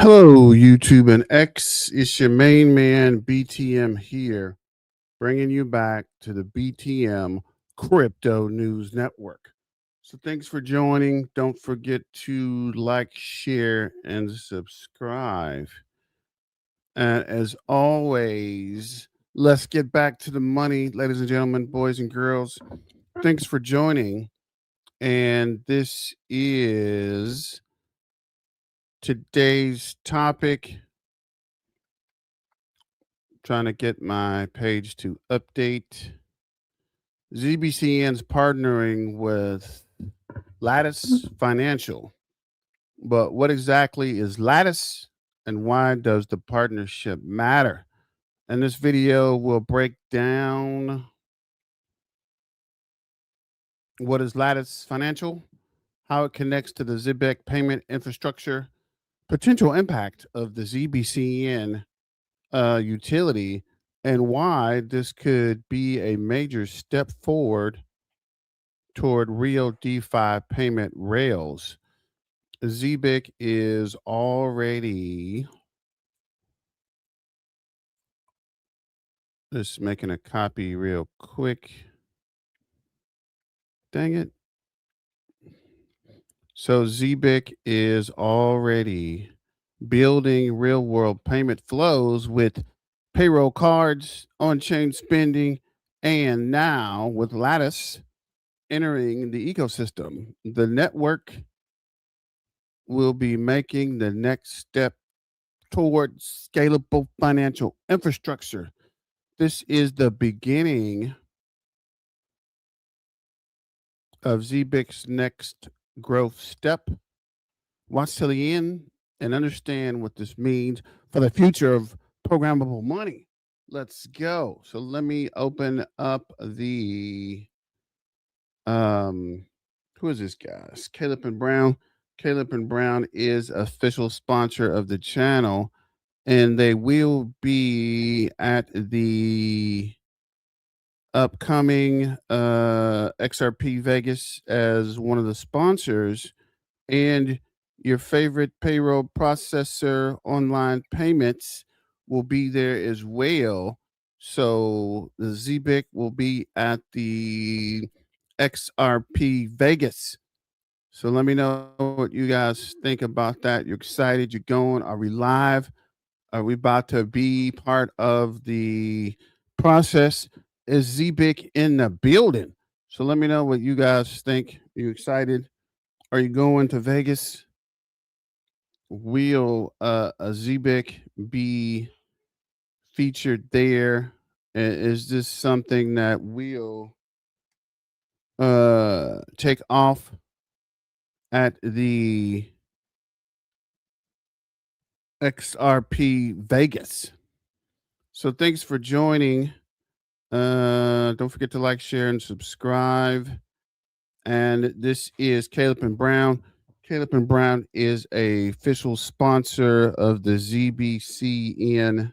Hello, YouTube and X. It's your main man, BTM here, bringing you back to the BTM Crypto News Network. So thanks for joining. Don't forget to like, share, and subscribe. And as always, let's get back to the money, ladies and gentlemen, boys and girls. Thanks for joining. And this is today's topic. Trying to get my page to update. ZBCN's partnering with Lattice Financial. But what exactly is Lattice and why does the partnership matter? And this video will break down what is Lattice Financial, how it connects to the Zebec payment infrastructure, potential impact of the ZBCN utility, and why this could be a major step forward toward real DeFi payment rails. Zebec is already just making a copy real quick. Dang it. So Zebec is already building real world payment flows with payroll cards, on chain spending, and now with Lattice entering the ecosystem. The network will be making the next step towards scalable financial infrastructure. This is the beginning of Zebec's next growth step. Watch till the end and understand what this means for the future of programmable money. Let's go. So let me open up the who is this guy? It's Caleb and Brown. Caleb and Brown is official sponsor of the channel, and they will be at the upcoming XRP Vegas as one of the sponsors, and your favorite payroll processor online payments will be there as well. So the Zebec will be at the XRP Vegas. So let me know what you guys think about that. You're excited? You're going? Are we live? Are we about to be part of the process? Is Zebec in the building? So let me know what you guys think. Are you excited? Are you going to Vegas? Will a Zebec be featured there? Is this something that will take off at the XRP Vegas? So thanks for joining. Don't forget to like, share, and subscribe. And this is Caleb and Brown. Caleb and Brown is a official sponsor of the ZBCN.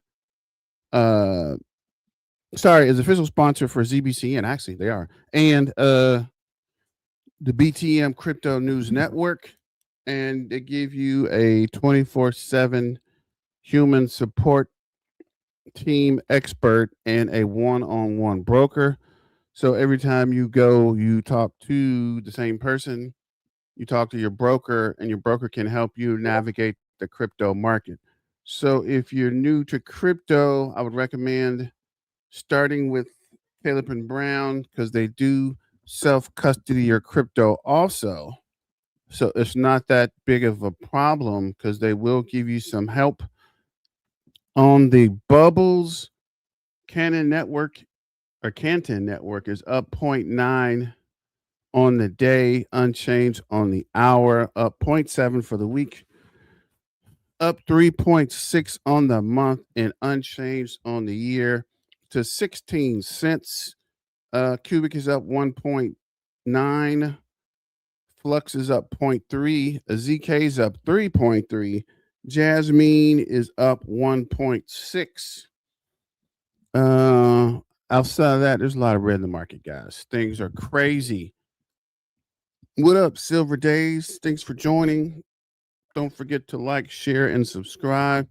Is official sponsor for ZBCN. Actually, they are, and the BTM Crypto News Network, and they give you a 24/7 human support team expert and a one-on-one broker. So every time you go, you talk to the same person, you talk to your broker, and your broker can help you navigate the crypto market. So if you're new to crypto, I would recommend starting with Caleb and Brown because they do self custody your crypto also. So it's not that big of a problem because they will give you some help on the bubbles. Canton Network is up 0.9 on the day, unchanged on the hour, up 0.7 for the week, up 3.6 on the month, and unchanged on the year to 16 cents. Cubic is up 1.9. Flux is up 0.3. ZK is up 3.3. Jasmine is up 1.6. Outside of that, there's a lot of red in the market, guys. Things are crazy. What up, Silver Days? Thanks for joining. Don't forget to like, share, and subscribe.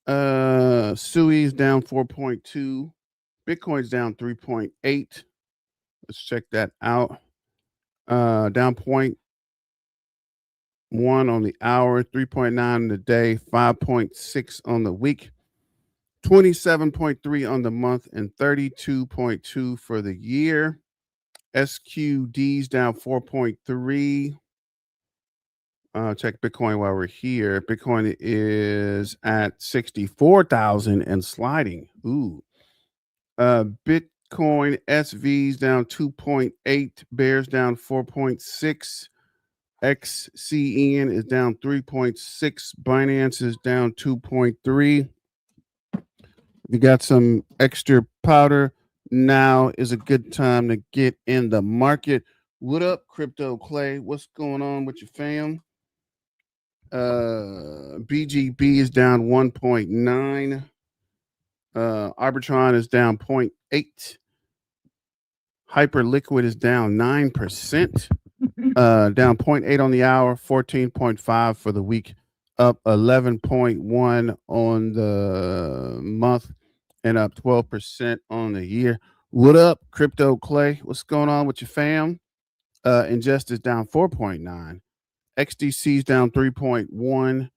Sui's down 4.2. Bitcoin's down 3.8. Let's check that out. Down 0.1 on the hour, 3.9 on the day, 5.6 on the week, 27.3 on the month, and 32.2 for the year. SQD's down 4.3. Check Bitcoin while we're here. Bitcoin is at 64,000 and sliding. Ooh. Bitcoin SV's down 2.8. Bears down 4.6. XCN is down 3.6. Binance is down 2.3. You got some extra powder. Now is a good time to get in the market. What up, Crypto Clay? What's going on with your fam? BGB is down 1.9. Arbitron is down 0.8. Hyperliquid is down 9%. Down 0.8 on the hour, 14.5 for the week, up 11.1 on the month, and up 12% on the year. What up, Crypto Clay? What's going on with your fam? Ingest is down 4.9. XDC is down 3.1.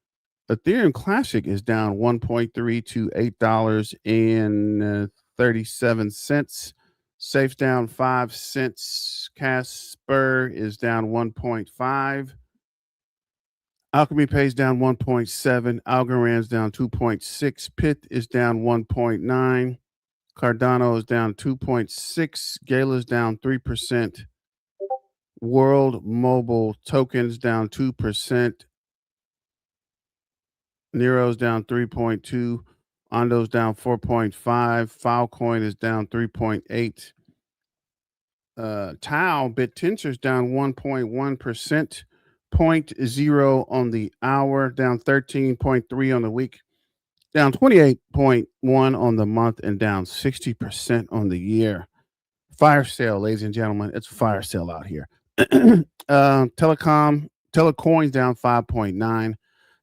Ethereum Classic is down 1.3 to $8.37. Safe's down 5 cents. Casper is down 1.5. Alchemy Pay is down 1.7. Algorand's down 2.6. Pit is down 1.9. Cardano is down 2.6. Gala's down 3%. World Mobile Tokens down 2%. Nero's down 3.2. Ondo's down 4.5. Filecoin is down 3.8. Tau BitTensor's down 1.1%. 0.0 on the hour, down 13.3 on the week, down 28.1 on the month, and down 60% on the year. Fire sale, ladies and gentlemen. It's a fire sale out here. Telecoin's down 5.9.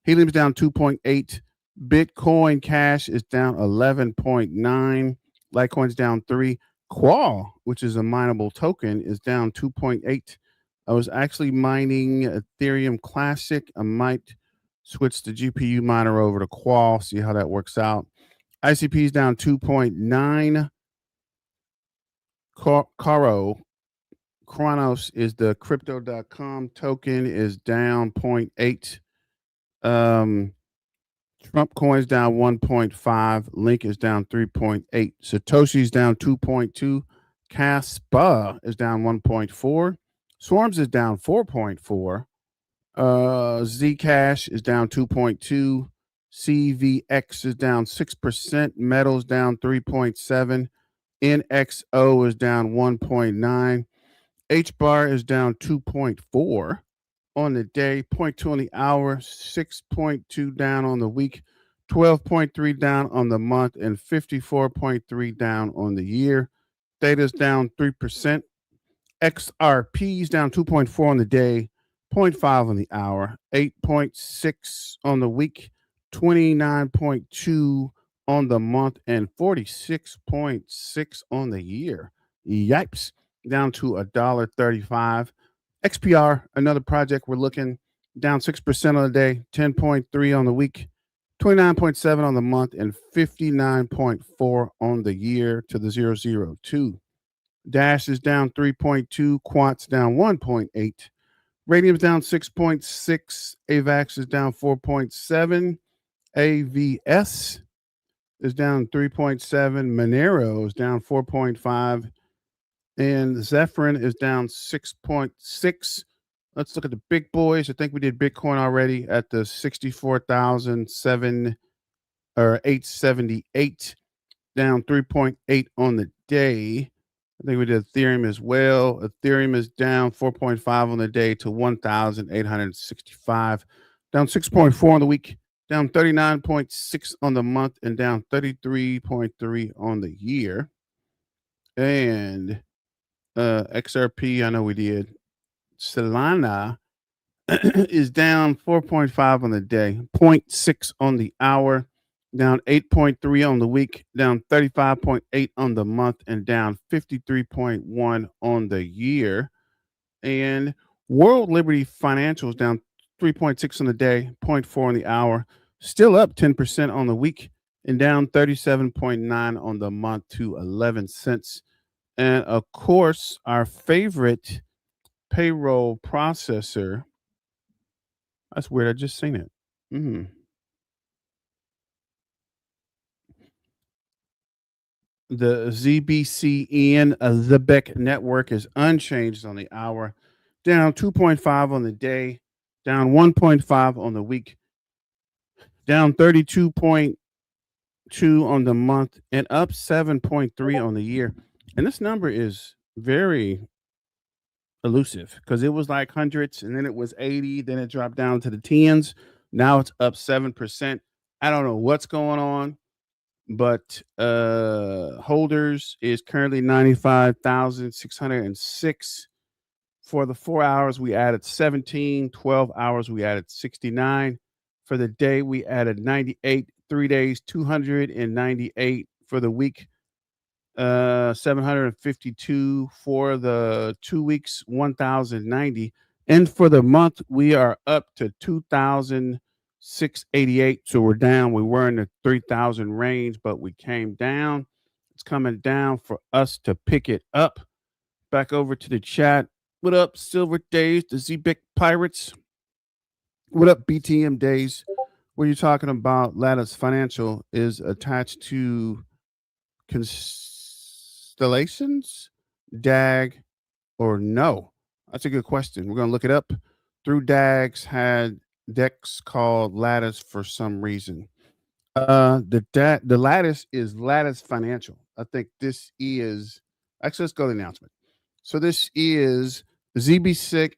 Helium's down 2.8. Bitcoin Cash is down 11.9. Litecoin's down 3. Qual, which is a mineable token, is down 2.8. I was actually mining Ethereum Classic. I might switch the GPU miner over to Qual, see how that works out. ICP is down 2.9. Chronos is the crypto.com token, is down 0.8. Trump coin's down 1.5. Link is down 3.8. Satoshi's down 2.2. Caspa is down 1.4. Swarms is down 4.4. Zcash is down 2.2. CVX is down 6%. Metals down 3.7. NXO is down 1.9. HBAR is down 2.4 on the day, 0.2 on the hour, 6.2 down on the week, 12.3 down on the month, and 54.3 down on the year. Theta's down 3%. XRP is down 2.4 on the day, 0.5 on the hour, 8.6 on the week, 29.2 on the month, and 46.6 on the year. Yipes. Down to $1.35. XPR, another project we're looking, down 6% on the day, 10.3 on the week, 29.7 on the month, and 59.4 on the year to the 002. Dash is down 3.2. Quant's down 1.8. Radium's down 6.6. AVAX is down 4.7. AVS is down 3.7. Monero is down 4.5. And Zephyrin is down 6.6. Let's look at the big boys. I think we did Bitcoin already at the 64,007 or 878, down 3.8 on the day. I think we did Ethereum as well. Ethereum is down 4.5 on the day to 1,865, down 6.4 on the week, down 39.6 on the month, and down 33.3 on the year. And XRP, I know we did. Solana is down 4.5 on the day, 0.6 on the hour, down 8.3 on the week, down 35.8 on the month, and down 53.1 on the year. And World Liberty Financials down 3.6 on the day, 0.4 on the hour, still up 10% on the week, and down 37.9 on the month to 11 cents. And of course, our favorite payroll processor. That's weird. I just seen it. Mm. The ZBCN Zebec Network is unchanged on the hour, down 2.5 on the day, down 1.5 on the week, down 32.2 on the month, and up 7.3 on the year. And this number is very elusive because it was like hundreds and then it was 80, then it dropped down to the tens. Now it's up 7%. I don't know what's going on, but holders is currently 95,606. For the 4 hours we added 17, 12 hours we added 69. For the day we added 98, 3 days 298. For the week 752. For the 2 weeks 1090. And for the month we are up to 2,688. So we're down. We were in the 3,000 range, but we came down. It's coming down for us to pick it up. Back over to the chat. What up, Silver Days, the Zebec Pirates? What up, BTM Days? What are you talking about? Lattice Financial is attached to Constellations, DAG, or no? That's a good question. We're going to look it up. Through DAGs had decks called Lattice for some reason. The Lattice is Lattice Financial. I think this is actually, let's go to the announcement. So this is ZBCN.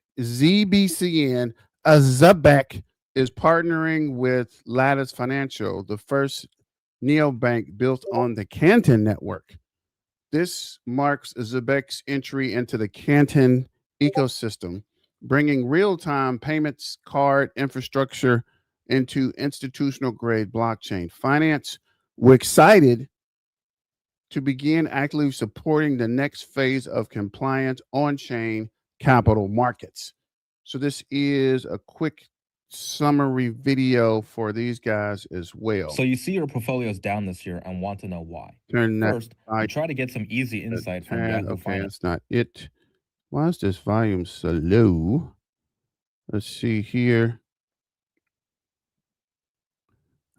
Zebec is partnering with Lattice Financial, the first neobank built on the Canton network. This marks Zebec's entry into the Canton ecosystem, bringing real-time payments card infrastructure into institutional grade blockchain finance. We're excited to begin actively supporting the next phase of compliant on-chain capital markets. So this is a quick summary video for these guys as well. So you see your portfolio is down this year and want to know why. First, you try to get some easy insight from Yahoo okay, Finance. that's not it. Why is this volume so low? Let's see here.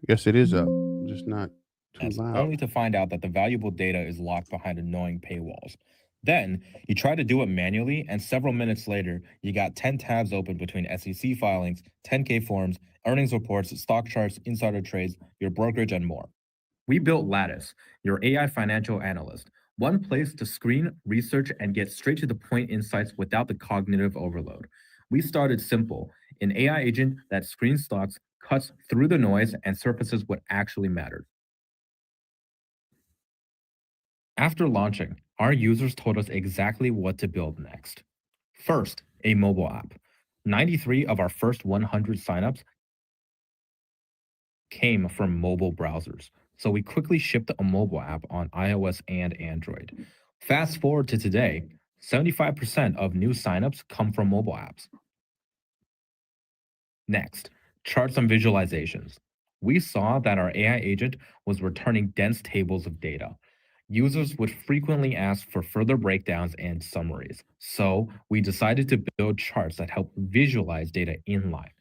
I guess it is up, just not too loud. Only to find out that the valuable data is locked behind annoying paywalls. Then, you try to do it manually, and several minutes later, you got 10 tabs open between SEC filings, 10K forms, earnings reports, stock charts, insider trades, your brokerage, and more. We built Lattice, your AI financial analyst, one place to screen, research, and get straight to the point insights without the cognitive overload. We started simple, an AI agent that screens stocks, cuts through the noise, and surfaces what actually mattered. After launching, our users told us exactly what to build next. First, a mobile app. 93 of our first 100 signups came from mobile browsers, so we quickly shipped a mobile app on iOS and Android. Fast forward to today, 75% of new signups come from mobile apps. Next, charts and visualizations. We saw that our AI agent was returning dense tables of data. Users would frequently ask for further breakdowns and summaries, so we decided to build charts that help visualize data in live.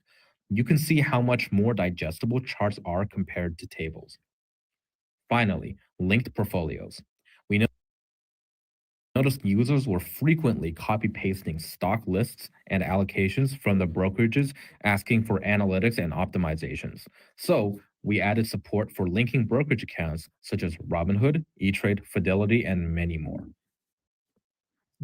You can see how much more digestible charts are compared to tables. Finally, linked portfolios. We noticed users were frequently copy-pasting stock lists and allocations from the brokerages asking for analytics and optimizations. So we added support for linking brokerage accounts such as Robinhood, E-Trade, Fidelity, and many more.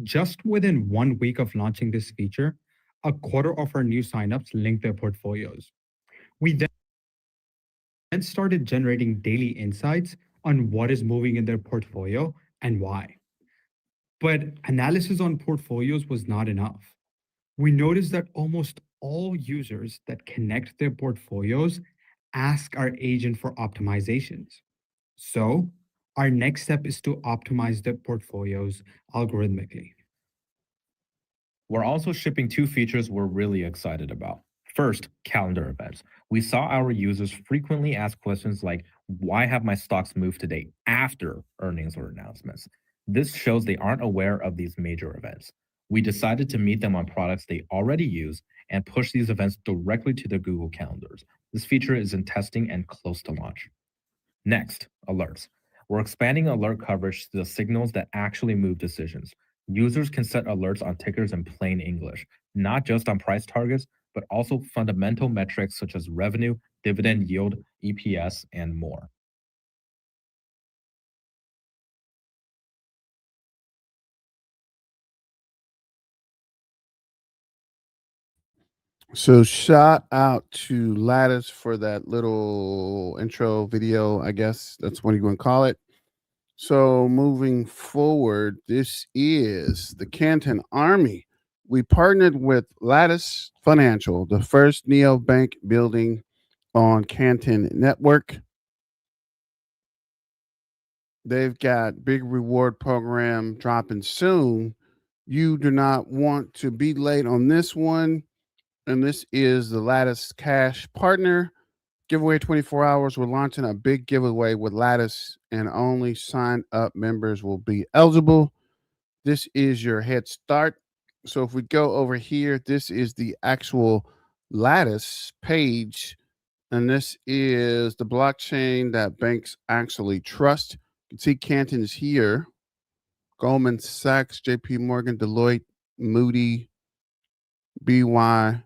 Just within 1 week of launching this feature, a quarter of our new signups linked their portfolios. We then started generating daily insights on what is moving in their portfolio and why. But analysis on portfolios was not enough. We noticed that almost all users that connect their portfolios ask our agent for optimizations. So, our next step is to optimize their portfolios algorithmically. We're also shipping two features we're really excited about. First, calendar events. We saw our users frequently ask questions like, why have my stocks moved today after earnings or announcements? This shows they aren't aware of these major events. We decided to meet them on products they already use and push these events directly to their Google calendars. This feature is in testing and close to launch. Next, alerts. We're expanding alert coverage to the signals that actually move decisions. Users can set alerts on tickers in plain English, not just on price targets, but also fundamental metrics such as revenue, dividend yield, EPS, and more. So shout out to Lattice for that little intro video. I guess that's what you want to call it. So moving forward, this is the Canton Army. We partnered with Lattice Financial, the first neobank building on Canton Network. They've got big reward program dropping soon. You do not want to be late on this one. And this is the Lattice Cash Partner Giveaway 24 hours. We're launching a big giveaway with Lattice, and only signed up members will be eligible. This is your head start. So if we go over here, this is the actual Lattice page, and this is the blockchain that banks actually trust. You can see Canton is here, Goldman Sachs, JP Morgan, Deloitte, Moody, BY,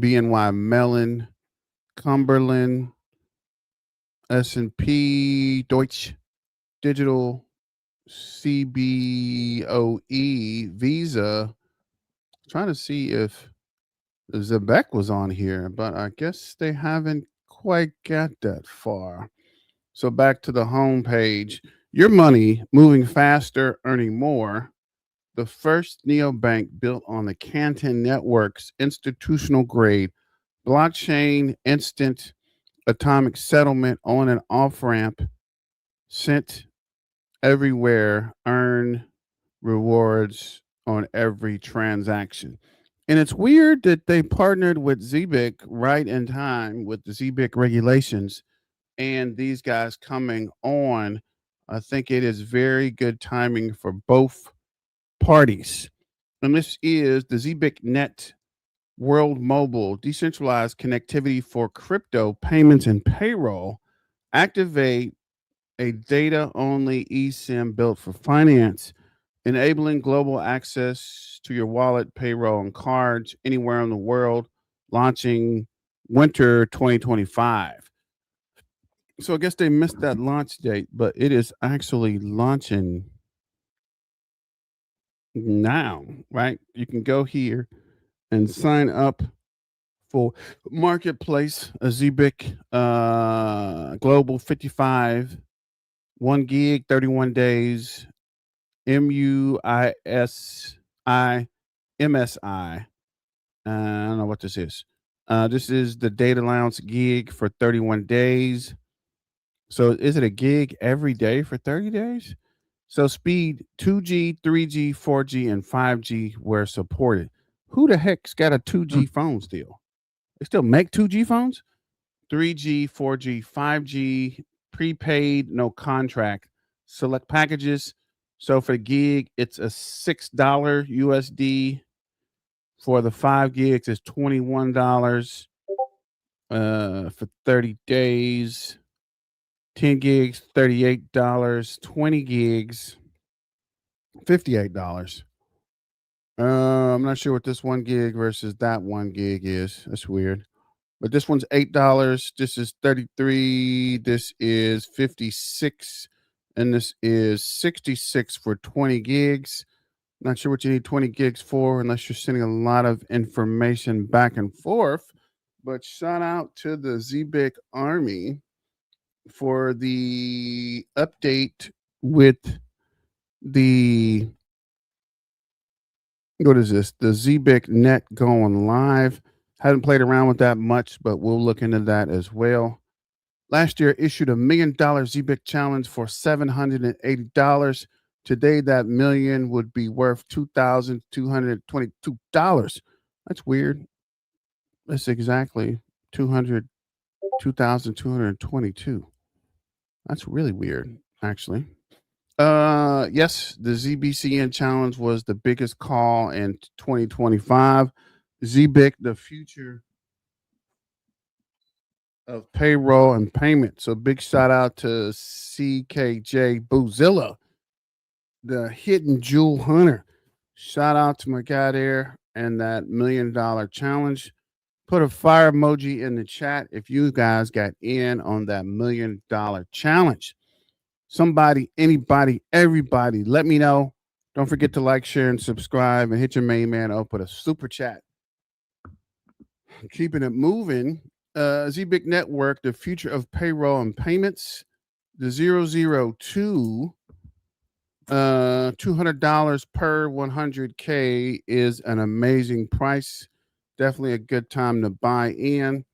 BNY Mellon, Cumberland, S&P, Deutsche Digital, CBOE, Visa. Trying to see if Zebec was on here, but I guess they haven't quite got that far. So back to the home page. Your money moving faster, earning more. The first neobank built on the Canton Network's institutional grade blockchain instant atomic settlement on and off ramp, sent everywhere, earn rewards on every transaction. And it's weird that they partnered with Zebec right in time with the Zebec regulations and these guys coming on. I think it is very good timing for both parties. And this is the Zebec Net World Mobile decentralized connectivity for crypto payments and payroll. Activate a data only eSIM built for finance, enabling global access to your wallet, payroll, and cards anywhere in the world, launching winter 2025. So I guess they missed that launch date, but it is actually launching now, right? You can go here and sign up for Marketplace, a Zebec Global 55, 1 gig, 31 days, MUISI, I don't know what this is. This is the data allowance gig for 31 days. So is it a gig every day for 30 days? So speed 2G, 3G, 4G, and 5G were supported. Who the heck's got a 2G phone still? They still make 2G phones? 3G, 4G, 5G, prepaid, no contract. Select packages. So for gig, it's a $6 USD. For the 5 gigs, it's $21 for 30 days. 10 gigs, $38. 20 gigs, $58. I'm not sure what this 1 gig versus that 1 gig is. That's weird. But this one's $8. This is 33. This is 56. And this is 66 for 20 gigs. Not sure what you need 20 gigs for unless you're sending a lot of information back and forth. But shout out to the Zebec Army for the update with the What is this? The Zebec Net going live. Haven't played around with that much, but we'll look into that as well. Last year issued $1 million Zebec challenge for $780. Today, that million would be worth $2,222. That's weird. That's exactly 2,222. That's really weird, actually. Yes, the ZBCN challenge was the biggest call in 2025. Zebec, the future of payroll and payment. So big shout out to CKJ Boozilla, the hidden jewel hunter. Shout out to my guy there and that $1 million challenge. Put a fire emoji in the chat if you guys got in on that $1 million challenge. Somebody, anybody, everybody, let me know. Don't forget to like, share, and subscribe, and hit your main man up with a super chat. Keeping it moving. Zebec Network, the future of payroll and payments. The 002, $200 per 100K is an amazing price. Definitely a good time to buy in.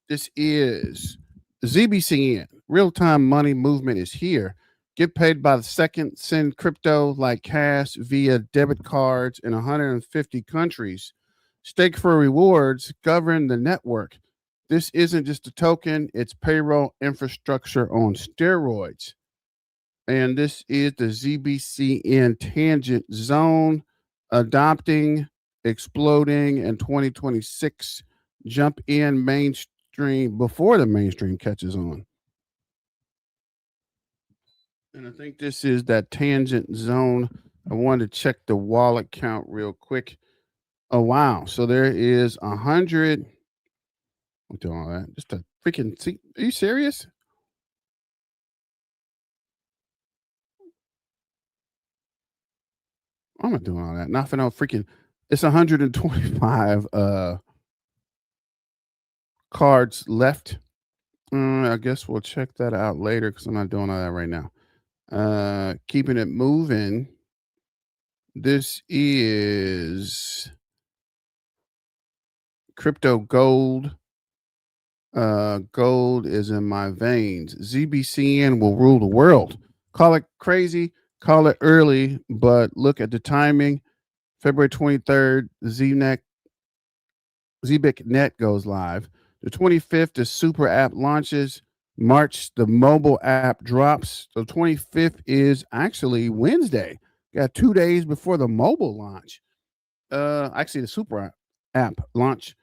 This is ZBCN. Real-time money movement is here. Get paid by the second. Send crypto like cash via debit cards in 150 countries. Stake for rewards. Govern the network. This isn't just a token. It's payroll infrastructure on steroids. And this is the ZBCN tangent zone. Adopting, exploding in 2026. Jump in mainstream before the mainstream catches on. And I think this is that tangent zone. I wanted to check the wallet count real quick. Oh, wow. So there is 100. I'm doing all that. Just a freaking. See, are you serious? I'm not doing all that. Not for no freaking. It's 125 cards left. I guess we'll check that out later because I'm not doing all that right now. Keeping it moving. This is crypto gold. Gold is in my veins. ZBCN will rule the world. Call it crazy, call it early, but look at the timing. February 23rd, Zebec Net goes live. The 25th, the super app launches. March, the mobile app drops. The 25th is actually Wednesday. Got 2 days before the mobile launch. Actually, the super app launch.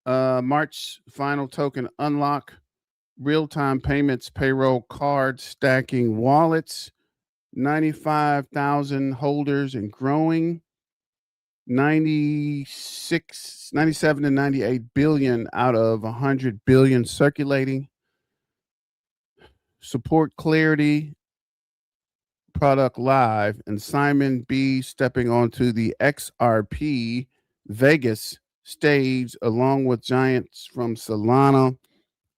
March, final token unlock. Real-time payments, payroll card stacking wallets. 95,000 holders and growing. 97 to 98 billion out of 100 billion circulating. Support clarity, product live, and Simon B stepping onto the XRP Vegas stage along with giants from Solana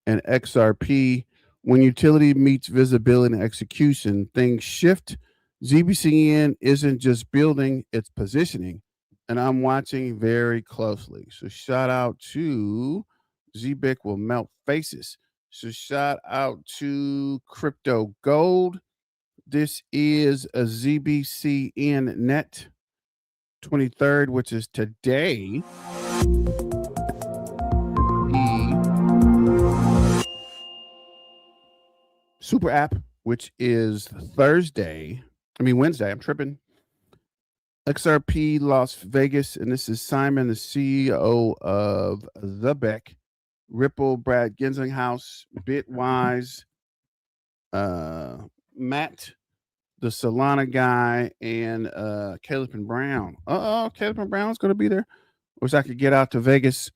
and XRP. When utility meets visibility and execution, things shift. ZBCN isn't just building, it's positioning. And I'm watching very closely. So shout out to Zebec will melt faces. So shout out to Crypto Gold. This is a ZBCN net 23rd, which is today. Super app, which is Wednesday. I'm tripping. XRP Las Vegas, and this is Simon, the CEO of Zebec, Ripple, Brad Gensinghouse, Bitwise, Matt, the Solana guy, and Caleb and Brown. Caleb and Brown's going to be there. Wish I could get out to Vegas,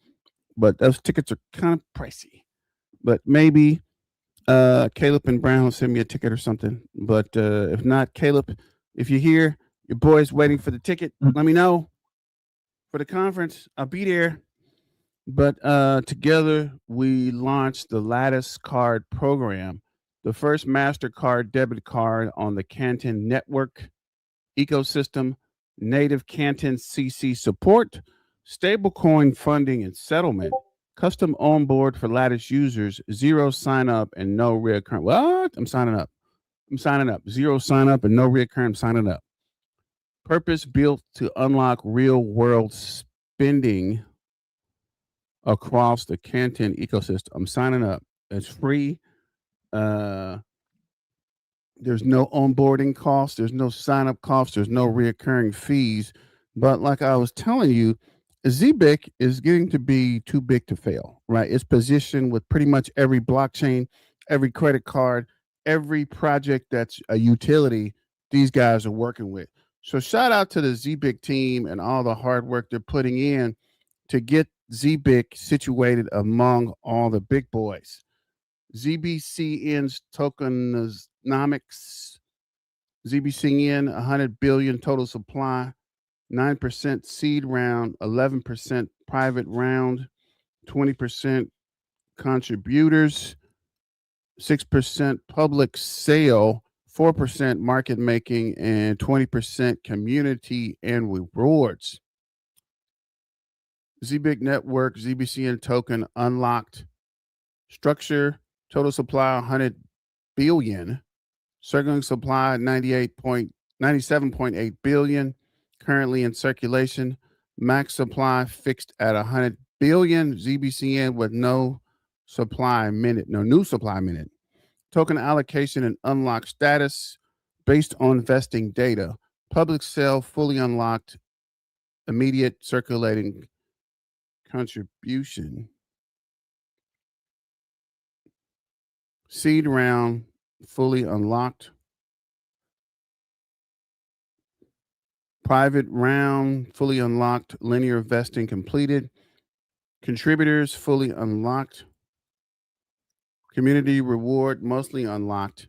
but those tickets are kind of pricey. But maybe Caleb and Brown will send me a ticket or something. But if not, Caleb, if you're here, your boy's waiting for the ticket. Let me know for the conference. I'll be there. But together we launched the Lattice card program, the first MasterCard debit card on the Canton Network ecosystem. native Canton CC support, stablecoin funding and settlement, custom onboard for Lattice users, zero sign up and no reoccurring. What? I'm signing up. I'm signing up. Zero sign up and no reoccurring. I'm signing up. Purpose built to unlock real world spending across the Canton ecosystem. I'm signing up. It's free. There's no onboarding costs. There's no sign up costs. There's no reoccurring fees. But like I was telling you, Zebec is getting to be too big to fail, right? It's positioned with pretty much every blockchain, every credit card, every project that's a utility these guys are working with. So shout out to the Zebec team and all the hard work they're putting in to get Zebec situated among all the big boys. ZBCN's tokenomics, ZBCN 100 billion total supply, 9% seed round, 11% private round, 20% contributors, 6% public sale, 4% market making, and 20% community and rewards. Zebec Network, ZBCN token unlocked structure, total supply 100 billion, circulating supply 97.8 billion, currently in circulation, max supply fixed at 100 billion, ZBCN with no supply minute, no new supply minute. Token allocation and unlock status based on vesting data. Public sale fully unlocked, immediate circulating contribution. Seed round fully unlocked. Private round fully unlocked. Linear vesting completed. Contributors fully unlocked. Community reward mostly unlocked.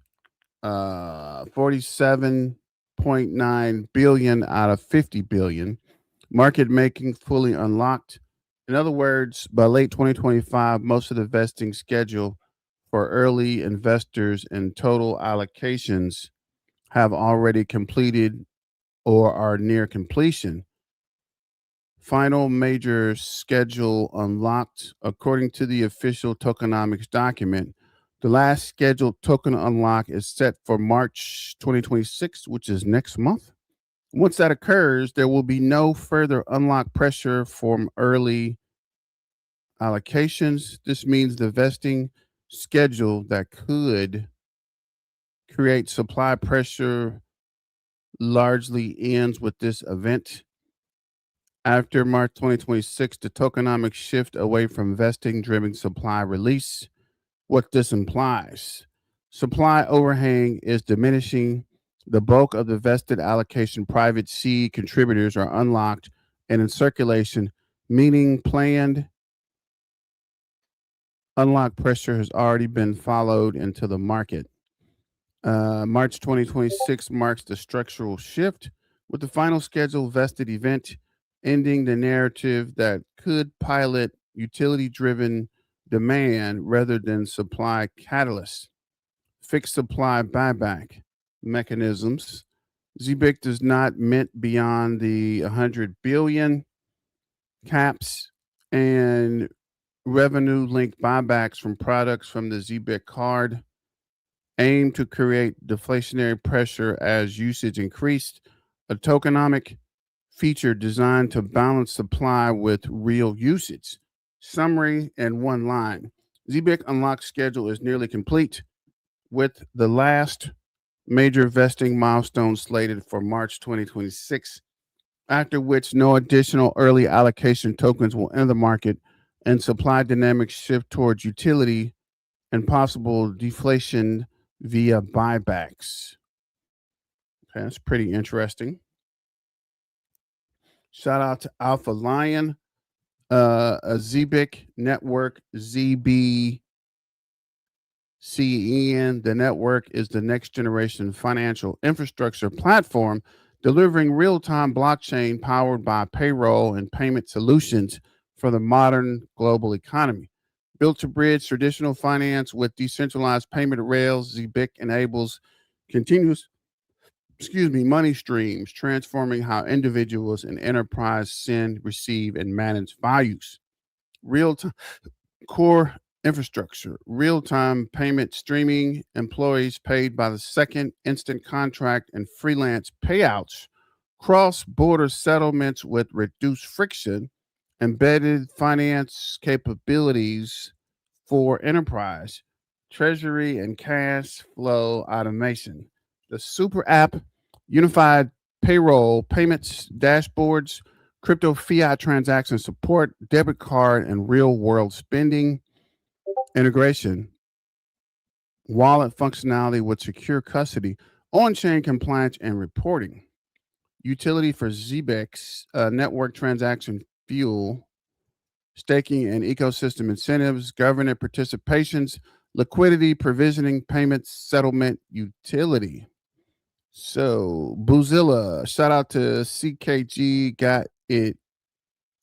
47.9 billion out of 50 billion. Market making fully unlocked. In other words, by late 2025, most of the vesting schedule for early investors and total allocations have already completed or are near completion. Final major schedule unlocked. According to the official tokenomics document, the last scheduled token unlock is set for March 2026, which is next month. Once that occurs, there will be no further unlock pressure from early allocations. This means the vesting schedule that could create supply pressure largely ends with this event. After March 2026, the tokenomics shift away from vesting driven supply release. What this implies: supply overhang is diminishing. The bulk of the vested allocation private seed contributors are unlocked and in circulation, meaning planned unlock pressure has already been followed into the market. March 2026 marks the structural shift with the final scheduled vested event ending the narrative that could pilot utility driven demand rather than supply catalysts. Fixed supply buyback mechanisms. Zebec does not mint beyond the 100 billion caps, and revenue linked buybacks from products from the Zebec card aim to create deflationary pressure as usage increased. A tokenomic feature designed to balance supply with real usage. Summary in one line: Zebec unlock schedule is nearly complete, with the last major vesting milestone slated for March 2026, after which no additional early allocation tokens will enter the market and supply dynamics shift towards utility and possible deflation via buybacks. Okay, that's pretty interesting. Shout out to Alpha Lion, a Zebec Network, ZBCN. The network is the next generation financial infrastructure platform delivering real-time blockchain powered by payroll and payment solutions for the modern global economy. Built to bridge traditional finance with decentralized payment rails, Zebec enables continuous money streams, transforming how individuals and enterprise send, receive, and manage values. Real time core infrastructure, real time payment streaming, employees paid by the second, instant contract, and freelance payouts, cross border settlements with reduced friction, embedded finance capabilities for enterprise, treasury, and cash flow automation. The super app, unified payroll, payments, dashboards, crypto fiat transaction support, debit card, and real world spending integration, wallet functionality with secure custody, on chain compliance and reporting, utility for Zebec network transaction fuel, staking and ecosystem incentives, governance participations, liquidity, provisioning, payments, settlement, utility. So Boozilla, shout out to CKG, got in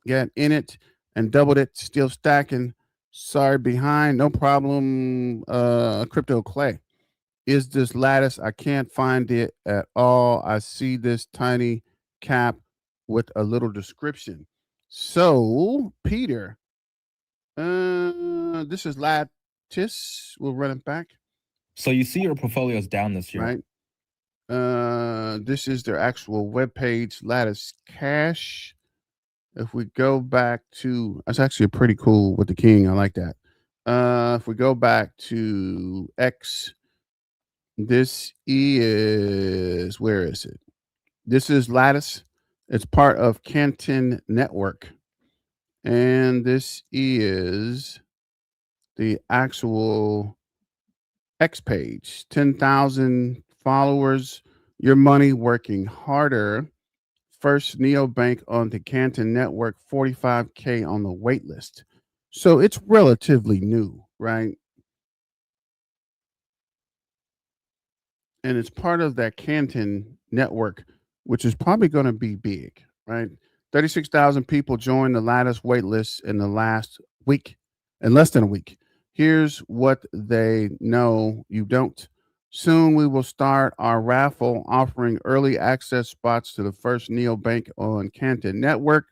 it and doubled it, still stacking. Sorry, behind, no problem. Crypto Clay. Is this Lattice? I can't find it at all. I see this tiny cap with a little description. So, Peter, this is Lattice. We'll run it back, So you see your portfolio is down this year. right? This is their actual webpage, Lattice Cash. If we go back to, that's actually pretty cool with the king. I like that. If we go back to X, this is, where is it? This is Lattice. It's part of Canton Network. And this is the actual X page. 10,000 followers. Your money working harder. First neobank on the Canton Network, 45K on the wait list. So it's relatively new, right? And it's part of that Canton Network, which is probably going to be big, right? 36,000 people joined the Lattice wait list in the last week, in less than a week. Here's what they know you don't. Soon we will start our raffle offering early access spots to the first neobank on Canton Network.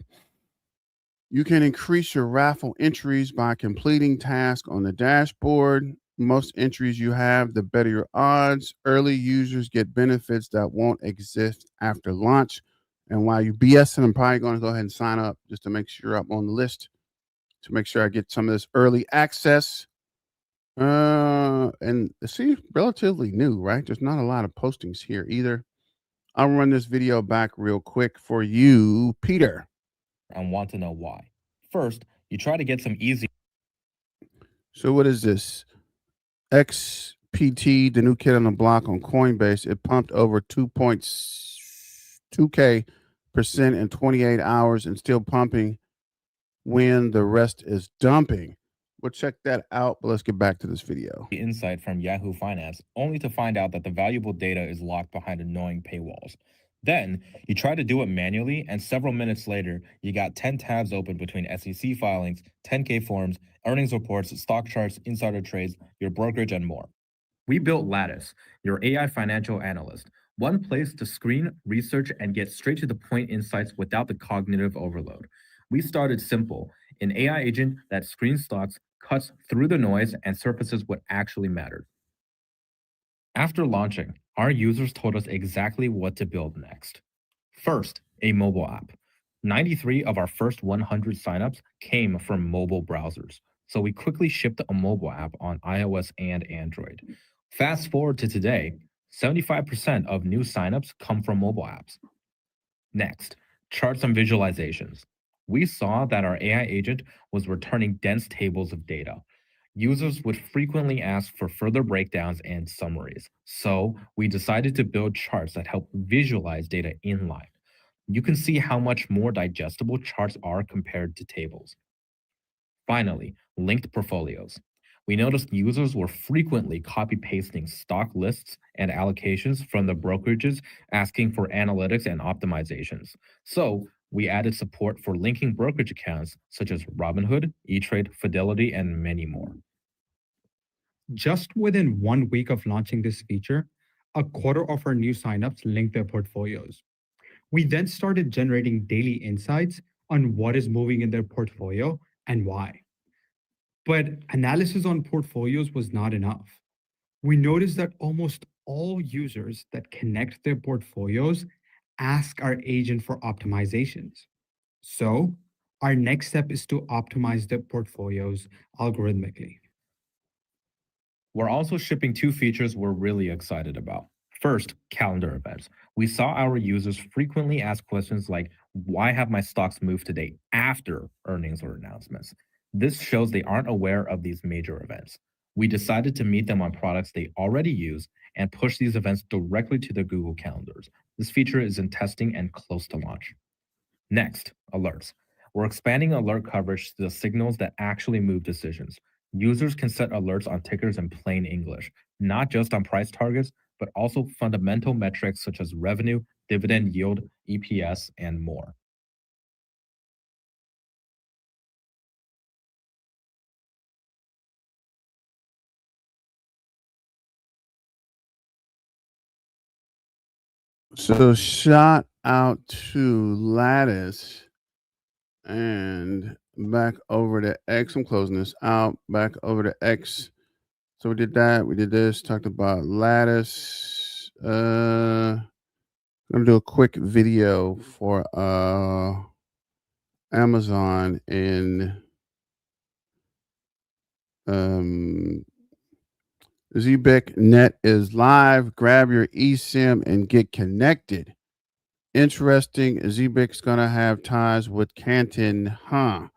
You can increase your raffle entries by completing tasks on the dashboard. Most entries you have, the better your odds. Early users get benefits that won't exist after launch. And while you BSing, I'm probably going to go ahead and sign up just to make sure I'm on the list, to make sure I get some of this early access. And see, relatively new, right? There's not a lot of postings here either. I'll run this video back real quick for you, Peter. And want to know why. First, you try to get some easy. So what is this? XPT, the new kid on the block on Coinbase, it pumped over 2.2K% in 28 hours and still pumping when the rest is dumping. We'll check that out, but let's get back to this video. Insight from Yahoo Finance, only to find out that the valuable data is locked behind annoying paywalls. Then, you try to do it manually, and several minutes later, you got 10 tabs open between SEC filings, 10K forms, earnings reports, stock charts, insider trades, your brokerage, and more. We built Lattice, your AI financial analyst, one place to screen, research, and get straight to the point insights without the cognitive overload. We started simple, an AI agent that screens stocks, cuts through the noise, and surfaces what actually mattered. After launching, our users told us exactly what to build next. First, a mobile app. 93 of our first 100 signups came from mobile browsers, so we quickly shipped a mobile app on iOS and Android. Fast forward to today, 75% of new signups come from mobile apps. Next, charts and visualizations. We saw that our AI agent was returning dense tables of data. Users would frequently ask for further breakdowns and summaries, so we decided to build charts that help visualize data inline. You can see how much more digestible charts are compared to tables. Finally, linked portfolios. We noticed users were frequently copy-pasting stock lists and allocations from the brokerages asking for analytics and optimizations. So we added support for linking brokerage accounts such as Robinhood, E-Trade, Fidelity, and many more. Just within 1 week of launching this feature, a quarter of our new signups linked their portfolios. We then started generating daily insights on what is moving in their portfolio and why. But analysis on portfolios was not enough. We noticed that almost all users that connect their portfolios ask our agent for optimizations. So, our next step is to optimize their portfolios algorithmically. We're also shipping two features we're really excited about. First, calendar events. We saw our users frequently ask questions like, why have my stocks moved today after earnings or announcements? This shows they aren't aware of these major events. We decided to meet them on products they already use and push these events directly to their Google calendars. This feature is in testing and close to launch. Next, alerts. We're expanding alert coverage to the signals that actually move decisions. Users can set alerts on tickers in plain English, not just on price targets, but also fundamental metrics such as revenue, dividend yield, EPS, and more. So shout out to Lattice and back over to X. I'm closing this out. Back over to X. So we did that. We did this. Talked about Lattice. I'm gonna do a quick video for Amazon and Zebec Net is live. Grab your eSIM and get connected. Interesting. Zebec's gonna have ties with Canton, huh?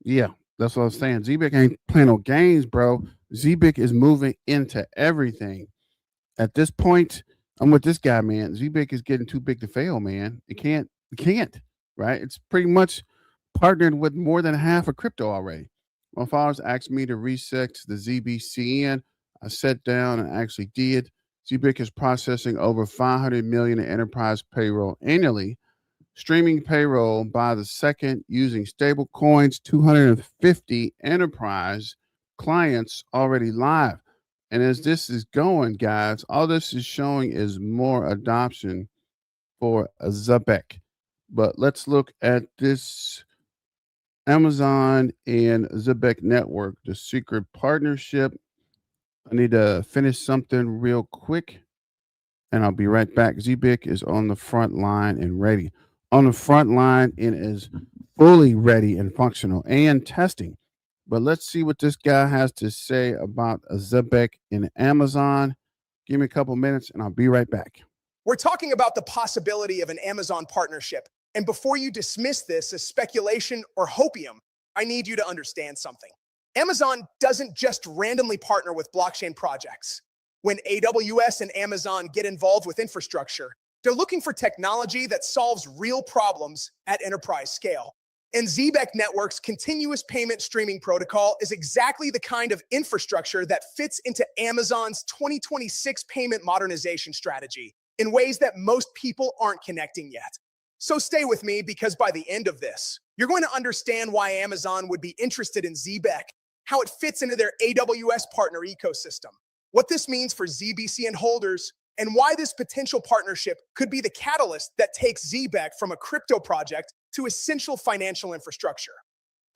Yeah, that's what I was saying. Zebec ain't playing no games, bro. Zebec is moving into everything. At this point, I'm with this guy, man. Zebec is getting too big to fail, man. It can't, right? It's pretty much partnered with more than half of crypto already. My fathers asked me to reset the ZBCN. I sat down and actually did. Zebec is processing over 500 million in enterprise payroll annually, streaming payroll by the second using stable coins, 250 enterprise clients already live. And as this is going, guys, all this is showing is more adoption for a Zebec. But let's look at this Amazon and Zebec Network, the secret partnership. I need to finish something real quick and I'll be right back. Zebec is on the front line and ready. On the front line and is fully ready and functional and testing. But let's see what this guy has to say about a Zebec in Amazon. Give me a couple minutes and I'll be right back. We're talking about the possibility of an Amazon partnership. And before you dismiss this as speculation or hopium, I need you to understand something. Amazon doesn't just randomly partner with blockchain projects. When AWS and Amazon get involved with infrastructure, they're looking for technology that solves real problems at enterprise scale. And Zebec Network's continuous payment streaming protocol is exactly the kind of infrastructure that fits into Amazon's 2026 payment modernization strategy in ways that most people aren't connecting yet. So stay with me because by the end of this, you're going to understand why Amazon would be interested in Zebec, how it fits into their AWS partner ecosystem, what this means for ZBCN holders, and why this potential partnership could be the catalyst that takes Zebec from a crypto project to essential financial infrastructure.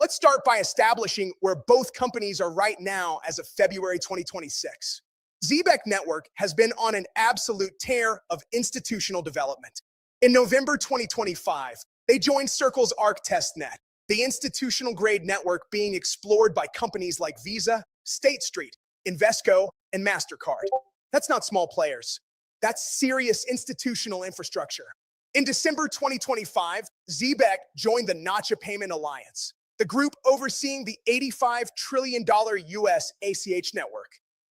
Let's start by establishing where both companies are right now as of February 2026. Zebec Network has been on an absolute tear of institutional development. In November 2025, they joined Circle's ARC testnet, the institutional-grade network being explored by companies like Visa, State Street, Invesco, and MasterCard. That's not small players. That's serious institutional infrastructure. In December 2025, Zebec joined the Nacha Payment Alliance, the group overseeing the $85 trillion US ACH network.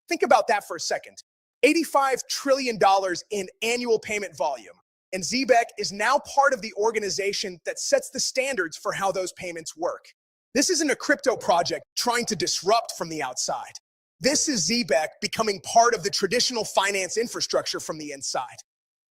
Think about that for a second. $85 trillion in annual payment volume. And Zebec is now part of the organization that sets the standards for how those payments work. This isn't a crypto project trying to disrupt from the outside. This is Zebec becoming part of the traditional finance infrastructure from the inside.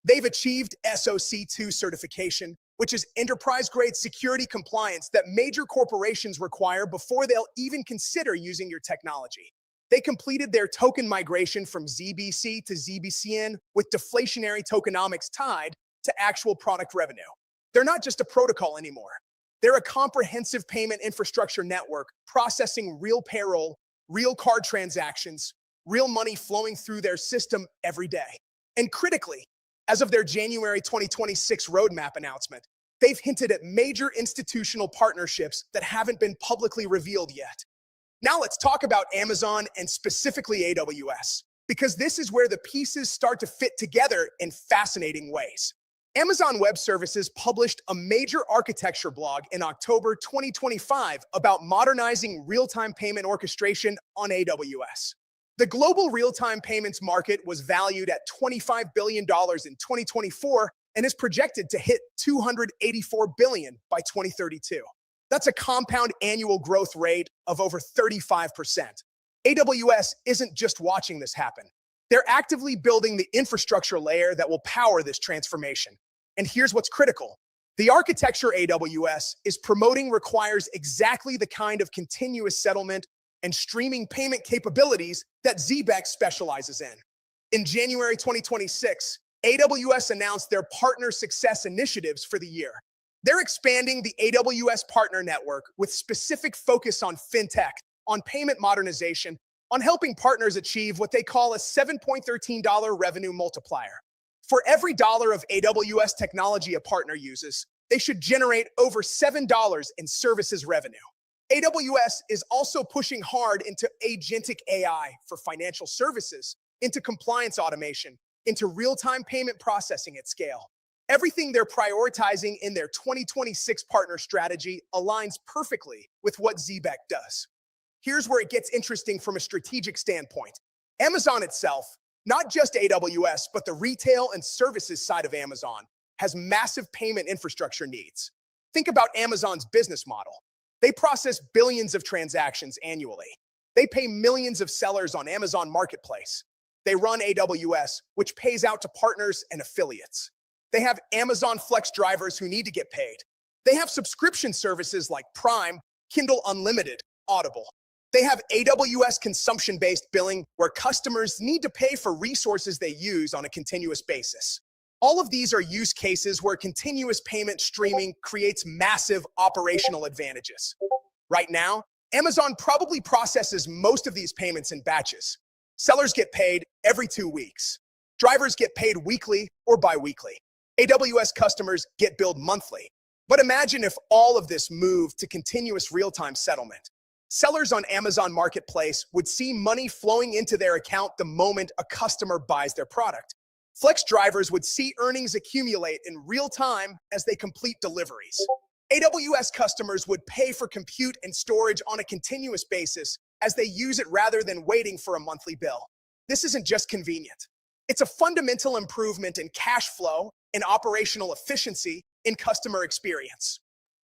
They've achieved SOC2 certification, which is enterprise-grade security compliance that major corporations require before they'll even consider using your technology. They completed their token migration from ZBC to ZBCN with deflationary tokenomics tied to actual product revenue. They're not just a protocol anymore. They're a comprehensive payment infrastructure network processing real payroll, real card transactions, real money flowing through their system every day. And critically, as of their January 2026 roadmap announcement, they've hinted at major institutional partnerships that haven't been publicly revealed yet. Now let's talk about Amazon and specifically AWS, because this is where the pieces start to fit together in fascinating ways. Amazon Web Services published a major architecture blog in October 2025 about modernizing real-time payment orchestration on AWS. The global real-time payments market was valued at $25 billion in 2024 and is projected to hit $284 billion by 2032. That's a compound annual growth rate of over 35%. AWS isn't just watching this happen. They're actively building the infrastructure layer that will power this transformation. And here's what's critical. The architecture AWS is promoting requires exactly the kind of continuous settlement and streaming payment capabilities that Zebec specializes in. In January 2026, AWS announced their partner success initiatives for the year. They're expanding the AWS partner network with specific focus on fintech, on payment modernization, on helping partners achieve what they call a $7.13 revenue multiplier. For every dollar of AWS technology a partner uses, they should generate over $7 in services revenue. AWS is also pushing hard into agentic AI for financial services, into compliance automation, into real-time payment processing at scale. Everything they're prioritizing in their 2026 partner strategy aligns perfectly with what Zebec does. Here's where it gets interesting from a strategic standpoint. Amazon itself, not just AWS, but the retail and services side of Amazon, has massive payment infrastructure needs. Think about Amazon's business model. They process billions of transactions annually. They pay millions of sellers on Amazon Marketplace. They run AWS, which pays out to partners and affiliates. They have Amazon Flex drivers who need to get paid. They have subscription services like Prime, Kindle Unlimited, Audible. They have AWS consumption-based billing where customers need to pay for resources they use on a continuous basis. All of these are use cases where continuous payment streaming creates massive operational advantages. Right now, Amazon probably processes most of these payments in batches. Sellers get paid every 2 weeks. Drivers get paid weekly or bi-weekly. AWS customers get billed monthly. But imagine if all of this moved to continuous real-time settlement. Sellers on Amazon Marketplace would see money flowing into their account the moment a customer buys their product. Flex drivers would see earnings accumulate in real time as they complete deliveries. AWS customers would pay for compute and storage on a continuous basis as they use it rather than waiting for a monthly bill. This isn't just convenient. It's a fundamental improvement in cash flow, in operational efficiency, in customer experience.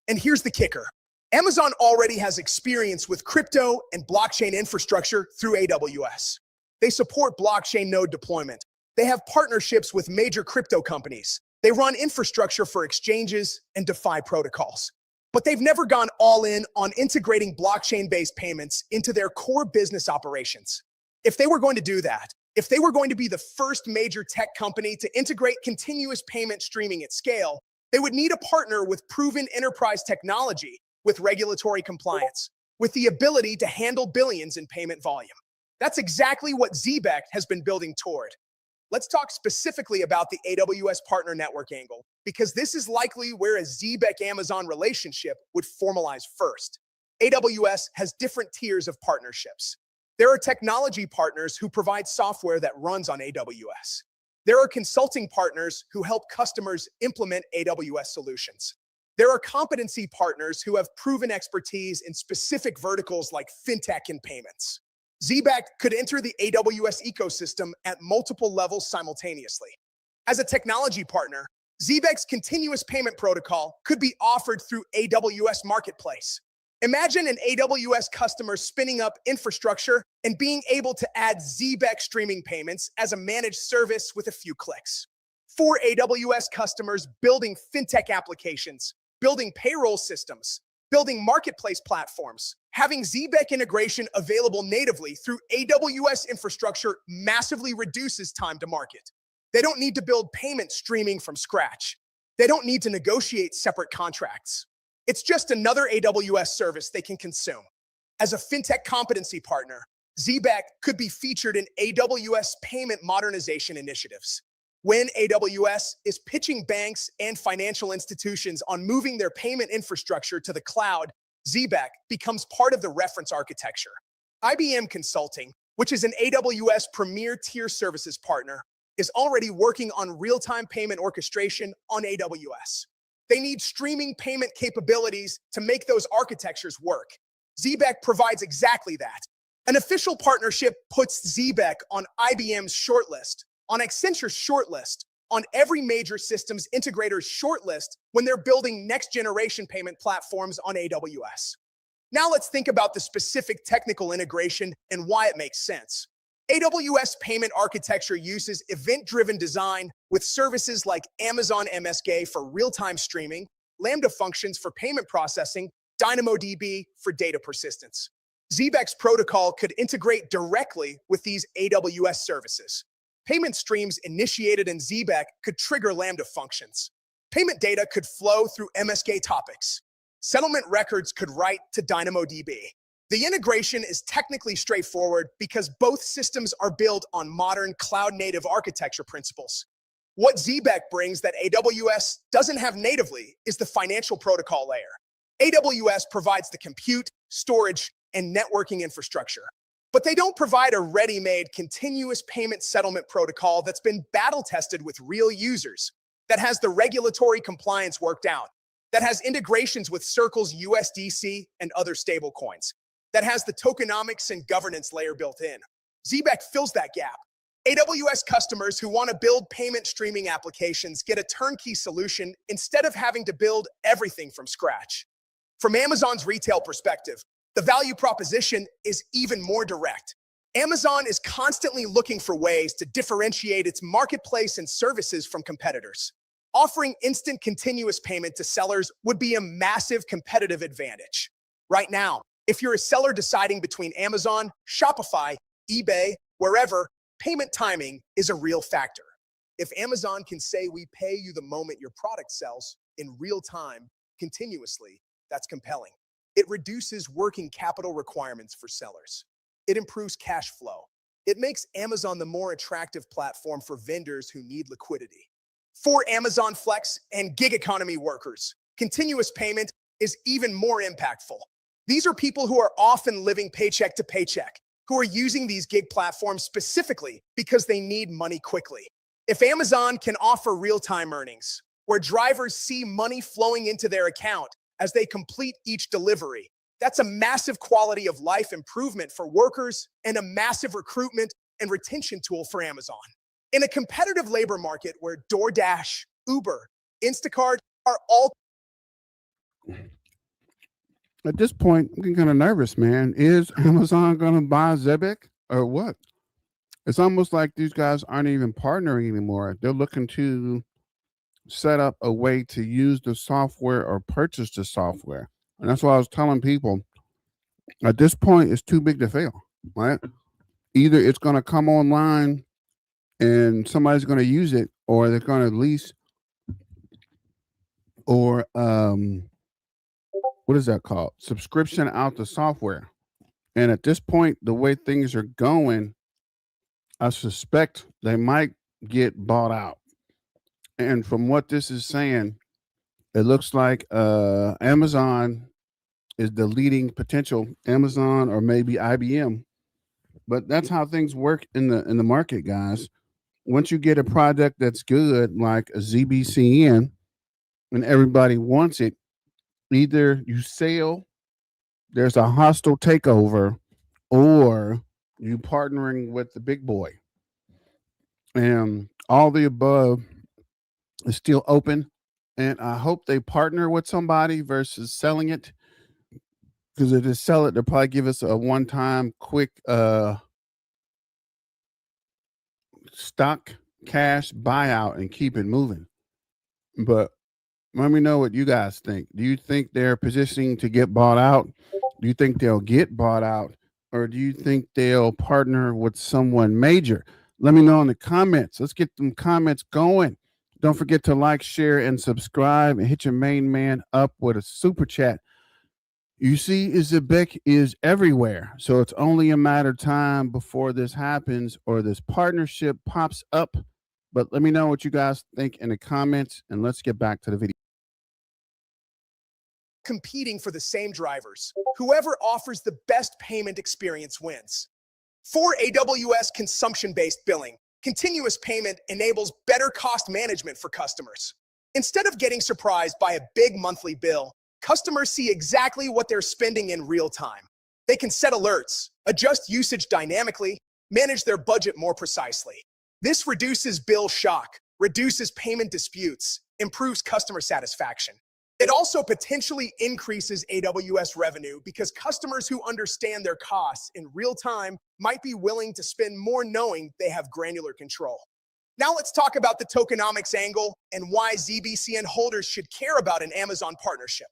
And here's the kicker. Amazon already has experience with crypto and blockchain infrastructure through AWS. They support blockchain node deployment. They have partnerships with major crypto companies. They run infrastructure for exchanges and DeFi protocols. But they've never gone all in on integrating blockchain-based payments into their core business operations. If they were going to do that, if they were going to be the first major tech company to integrate continuous payment streaming at scale, they would need a partner with proven enterprise technology, with regulatory compliance, with the ability to handle billions in payment volume. That's exactly what Zebec has been building toward. Let's talk specifically about the AWS partner network angle, because this is likely where a Zebec-Amazon relationship would formalize first. AWS has different tiers of partnerships. There are technology partners who provide software that runs on AWS. There are consulting partners who help customers implement AWS solutions. There are competency partners who have proven expertise in specific verticals like fintech and payments. Zebec could enter the AWS ecosystem at multiple levels simultaneously. As a technology partner, Zebec's continuous payment protocol could be offered through AWS Marketplace. Imagine an AWS customer spinning up infrastructure and being able to add Zebec streaming payments as a managed service with a few clicks. For AWS customers building fintech applications, building payroll systems, building marketplace platforms. Having Zebec integration available natively through AWS infrastructure massively reduces time to market. They don't need to build payment streaming from scratch. They don't need to negotiate separate contracts. It's just another AWS service they can consume. As a fintech competency partner, Zebec could be featured in AWS payment modernization initiatives. When AWS is pitching banks and financial institutions on moving their payment infrastructure to the cloud, Zebec becomes part of the reference architecture. IBM Consulting, which is an AWS premier tier services partner, is already working on real-time payment orchestration on AWS. They need streaming payment capabilities to make those architectures work. Zebec provides exactly that. An official partnership puts Zebec on IBM's shortlist, on Accenture's shortlist, on every major systems integrator's shortlist when they're building next-generation payment platforms on AWS. Now let's think about the specific technical integration and why it makes sense. AWS payment architecture uses event-driven design with services like Amazon MSK for real-time streaming, Lambda functions for payment processing, DynamoDB for data persistence. Zebec's protocol could integrate directly with these AWS services. Payment streams initiated in Zebec could trigger Lambda functions. Payment data could flow through MSK topics. Settlement records could write to DynamoDB. The integration is technically straightforward because both systems are built on modern cloud-native architecture principles. What Zebec brings that AWS doesn't have natively is the financial protocol layer. AWS provides the compute, storage, and networking infrastructure, but they don't provide a ready-made continuous payment settlement protocol that's been battle-tested with real users, that has the regulatory compliance worked out, that has integrations with Circle's USDC and other stablecoins, that has the tokenomics and governance layer built in. Zebec fills that gap. AWS customers who want to build payment streaming applications get a turnkey solution instead of having to build everything from scratch. From Amazon's retail perspective, the value proposition is even more direct. Amazon is constantly looking for ways to differentiate its marketplace and services from competitors. Offering instant continuous payment to sellers would be a massive competitive advantage. Right now, if you're a seller deciding between Amazon, Shopify, eBay, wherever, payment timing is a real factor. If Amazon can say we pay you the moment your product sells in real time, continuously, that's compelling. It reduces working capital requirements for sellers. It improves cash flow. It makes Amazon the more attractive platform for vendors who need liquidity. For Amazon Flex and gig economy workers, continuous payment is even more impactful. These are people who are often living paycheck to paycheck, who are using these gig platforms specifically because they need money quickly. If Amazon can offer real-time earnings, where drivers see money flowing into their account as they complete each delivery, that's a massive quality of life improvement for workers and a massive recruitment and retention tool for Amazon. In a competitive labor market where DoorDash, Uber, Instacart are all... At this point, I'm getting kind of nervous, man. Is Amazon going to buy Zebec or what? It's almost like these guys aren't even partnering anymore. They're looking to set up a way to use the software or purchase the software. And that's why I was telling people at this point, it's too big to fail, right? Either it's going to come online and somebody's going to use it, or they're going to lease, or what is that called? Subscription out the software. And at this point, the way things are going, I suspect they might get bought out. And from what this is saying, it looks like Amazon is the leading potential, Amazon or maybe IBM. But that's how things work in the market, guys. Once you get a product that's good, like a ZBCN, and everybody wants it, either you sell, there's a hostile takeover, or you partnering with the big boy. And all the above is still open. And I hope they partner with somebody versus selling it. Because if they sell it, they'll probably give us a one-time quick stock cash buyout and keep it moving. But Let me know what you guys think. Do you think they're positioning to get bought out? Do you think they'll get bought out? Or do you think they'll partner with someone major? Let me know in the comments. Let's get them comments going. Don't forget to like, share, and subscribe, and hit your main man up with a super chat. You see, Zebec is everywhere. So it's only a matter of time before this happens or this partnership pops up. But let me know what you guys think in the comments, and let's get back to the video. Competing for the same drivers. Whoever offers the best payment experience wins. For AWS consumption-based billing, continuous payment enables better cost management for customers. Instead of getting surprised by a big monthly bill, customers see exactly what they're spending in real time. They can set alerts, adjust usage dynamically, manage their budget more precisely. This reduces bill shock, reduces payment disputes, improves customer satisfaction. It also potentially increases AWS revenue because customers who understand their costs in real time might be willing to spend more knowing they have granular control. Now let's talk about the tokenomics angle and why ZBCN holders should care about an Amazon partnership.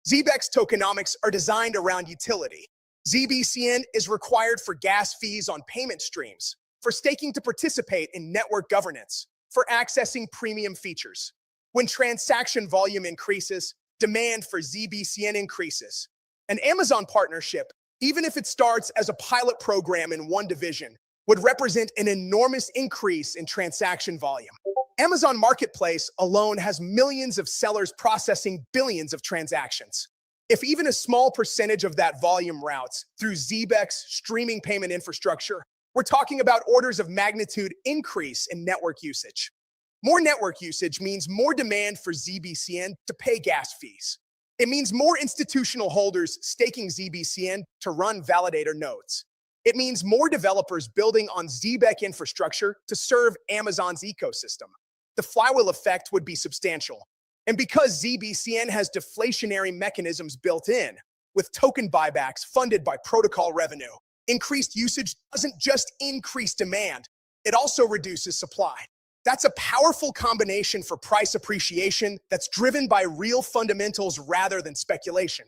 Zebec's tokenomics are designed around utility. ZBCN is required for gas fees on payment streams, for staking to participate in network governance, for accessing premium features. When transaction volume increases, demand for ZBCN increases. An Amazon partnership, even if it starts as a pilot program in one division, would represent an enormous increase in transaction volume. Amazon Marketplace alone has millions of sellers processing billions of transactions. If even a small percentage of that volume routes through Zebec's streaming payment infrastructure, we're talking about orders of magnitude increase in network usage. More network usage means more demand for ZBCN to pay gas fees. It means more institutional holders staking ZBCN to run validator nodes. It means more developers building on Zebec infrastructure to serve Amazon's ecosystem. The flywheel effect would be substantial. And because ZBCN has deflationary mechanisms built in, with token buybacks funded by protocol revenue, increased usage doesn't just increase demand, it also reduces supply. That's a powerful combination for price appreciation that's driven by real fundamentals rather than speculation.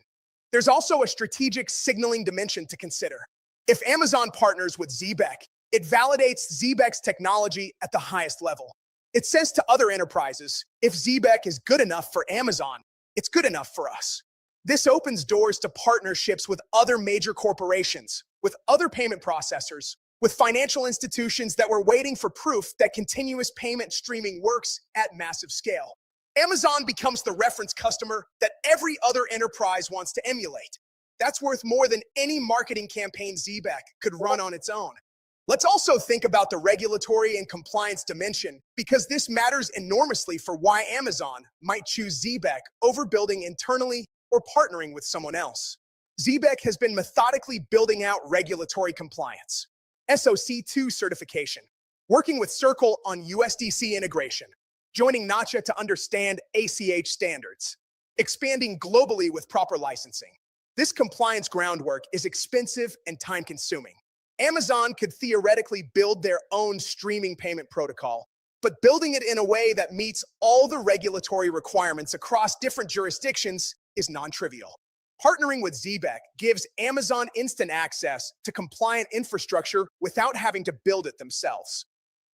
There's also a strategic signaling dimension to consider. If Amazon partners with Zebec, it validates Zebec's technology at the highest level. It says to other enterprises, if Zebec is good enough for Amazon, it's good enough for us. This opens doors to partnerships with other major corporations, with other payment processors, with financial institutions that were waiting for proof that continuous payment streaming works at massive scale. Amazon becomes the reference customer that every other enterprise wants to emulate. That's worth more than any marketing campaign Zebec could run on its own. Let's also think about the regulatory and compliance dimension, because this matters enormously for why Amazon might choose Zebec over building internally or partnering with someone else. Zebec has been methodically building out regulatory compliance. SOC2 certification, working with Circle on USDC integration, joining Nacha to understand ACH standards, expanding globally with proper licensing. This compliance groundwork is expensive and time-consuming. Amazon could theoretically build their own streaming payment protocol, but building it in a way that meets all the regulatory requirements across different jurisdictions is non-trivial. Partnering with Zebec gives Amazon instant access to compliant infrastructure without having to build it themselves.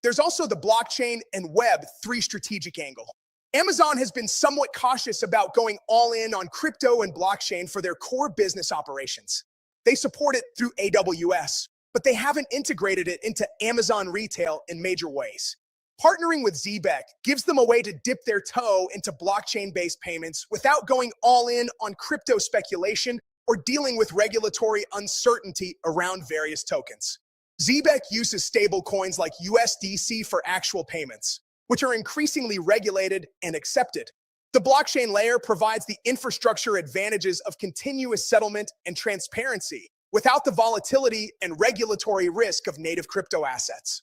There's also the blockchain and Web3 strategic angle. Amazon has been somewhat cautious about going all in on crypto and blockchain for their core business operations. They support it through AWS, but they haven't integrated it into Amazon retail in major ways. Partnering with Zebec gives them a way to dip their toe into blockchain-based payments without going all in on crypto speculation or dealing with regulatory uncertainty around various tokens. Zebec uses stablecoins like USDC for actual payments, which are increasingly regulated and accepted. The blockchain layer provides the infrastructure advantages of continuous settlement and transparency without the volatility and regulatory risk of native crypto assets.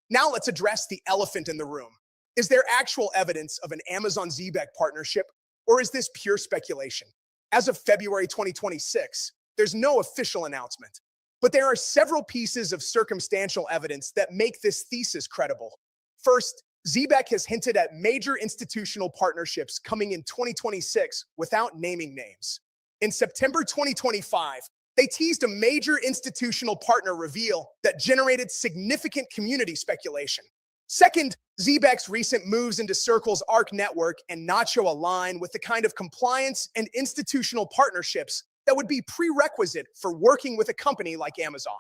Now let's address the elephant in the room. Is there actual evidence of an Amazon-Zebec partnership, or is this pure speculation? As of February 2026, there's no official announcement, but there are several pieces of circumstantial evidence that make this thesis credible. First, Zebec has hinted at major institutional partnerships coming in 2026 without naming names. In September 2025, they teased a major institutional partner reveal that generated significant community speculation. Second, Zebec's recent moves into Circle's ARC network and Nacho align with the kind of compliance and institutional partnerships that would be prerequisite for working with a company like Amazon.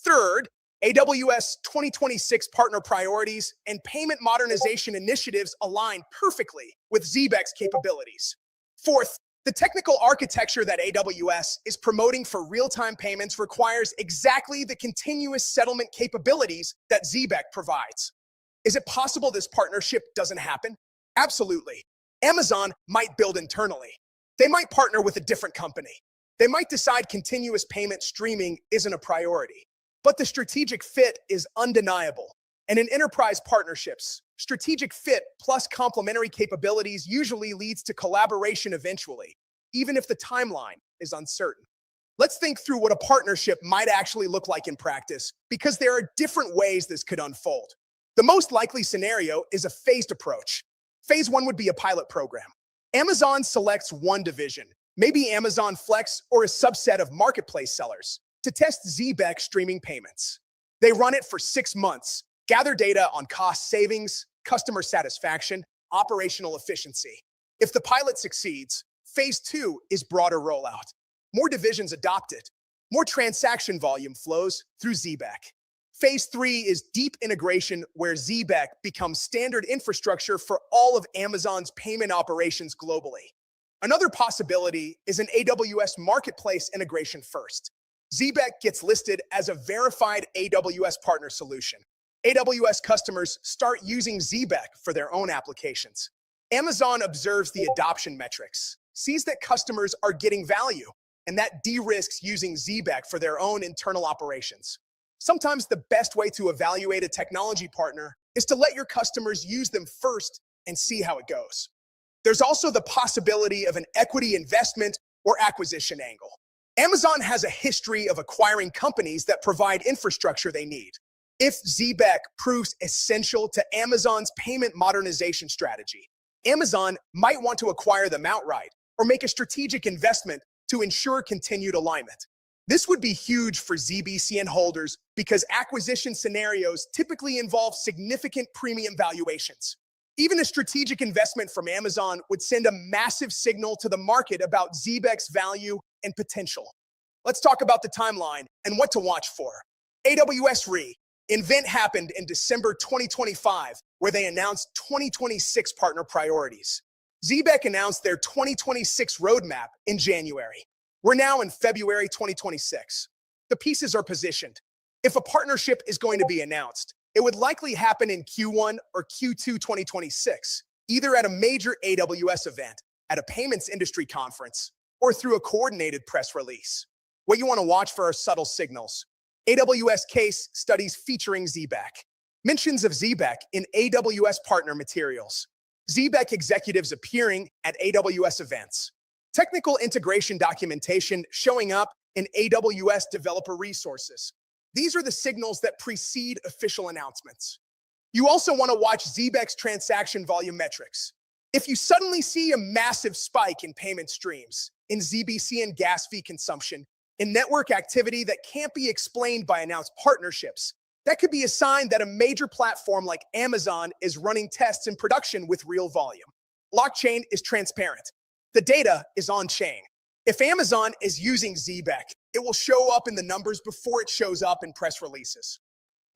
Third, AWS 2026 partner priorities and payment modernization initiatives align perfectly with Zebec's capabilities. Fourth, the technical architecture that AWS is promoting for real-time payments requires exactly the continuous settlement capabilities that Zebec provides. Is it possible this partnership doesn't happen? Absolutely. Amazon might build internally. They might partner with a different company. They might decide continuous payment streaming isn't a priority. But the strategic fit is undeniable. And in enterprise partnerships, strategic fit plus complementary capabilities usually leads to collaboration eventually, even if the timeline is uncertain. Let's think through what a partnership might actually look like in practice, because there are different ways this could unfold. The most likely scenario is a phased approach. Phase 1 would be a pilot program. Amazon selects one division, maybe Amazon Flex or a subset of marketplace sellers, to test Zebec streaming payments. They run it for 6 months, gather data on cost savings, customer satisfaction, operational efficiency. If the pilot succeeds, phase 2 is broader rollout. More divisions adopt it. More transaction volume flows through Zebec. Phase 3 is deep integration, where Zebec becomes standard infrastructure for all of Amazon's payment operations globally. Another possibility is an AWS marketplace integration first. Zebec gets listed as a verified AWS partner solution. AWS customers start using Zebec for their own applications. Amazon observes the adoption metrics, sees that customers are getting value, and that de-risks using Zebec for their own internal operations. Sometimes the best way to evaluate a technology partner is to let your customers use them first and see how it goes. There's also the possibility of an equity investment or acquisition angle. Amazon has a history of acquiring companies that provide infrastructure they need. If Zebec proves essential to Amazon's payment modernization strategy, Amazon might want to acquire them outright or make a strategic investment to ensure continued alignment. This would be huge for ZBCN holders because acquisition scenarios typically involve significant premium valuations. Even a strategic investment from Amazon would send a massive signal to the market about Zebec's value and potential. Let's talk about the timeline and what to watch for. AWS event happened in December 2025, where they announced 2026 partner priorities. Zebec announced their 2026 roadmap in January. We're now in February 2026. The pieces are positioned. If a partnership is going to be announced, it would likely happen in Q1 or Q2 2026, either at a major AWS event, at a payments industry conference, or through a coordinated press release. What you want to watch for are subtle signals. AWS case studies featuring Zebec. Mentions of Zebec in AWS partner materials. Zebec executives appearing at AWS events. Technical integration documentation showing up in AWS developer resources. These are the signals that precede official announcements. You also want to watch Zebec's transaction volume metrics. If you suddenly see a massive spike in payment streams, in ZBCN gas fee consumption, in network activity that can't be explained by announced partnerships, that could be a sign that a major platform like Amazon is running tests in production with real volume. Blockchain is transparent. The data is on-chain. If Amazon is using Zebec, it will show up in the numbers before it shows up in press releases.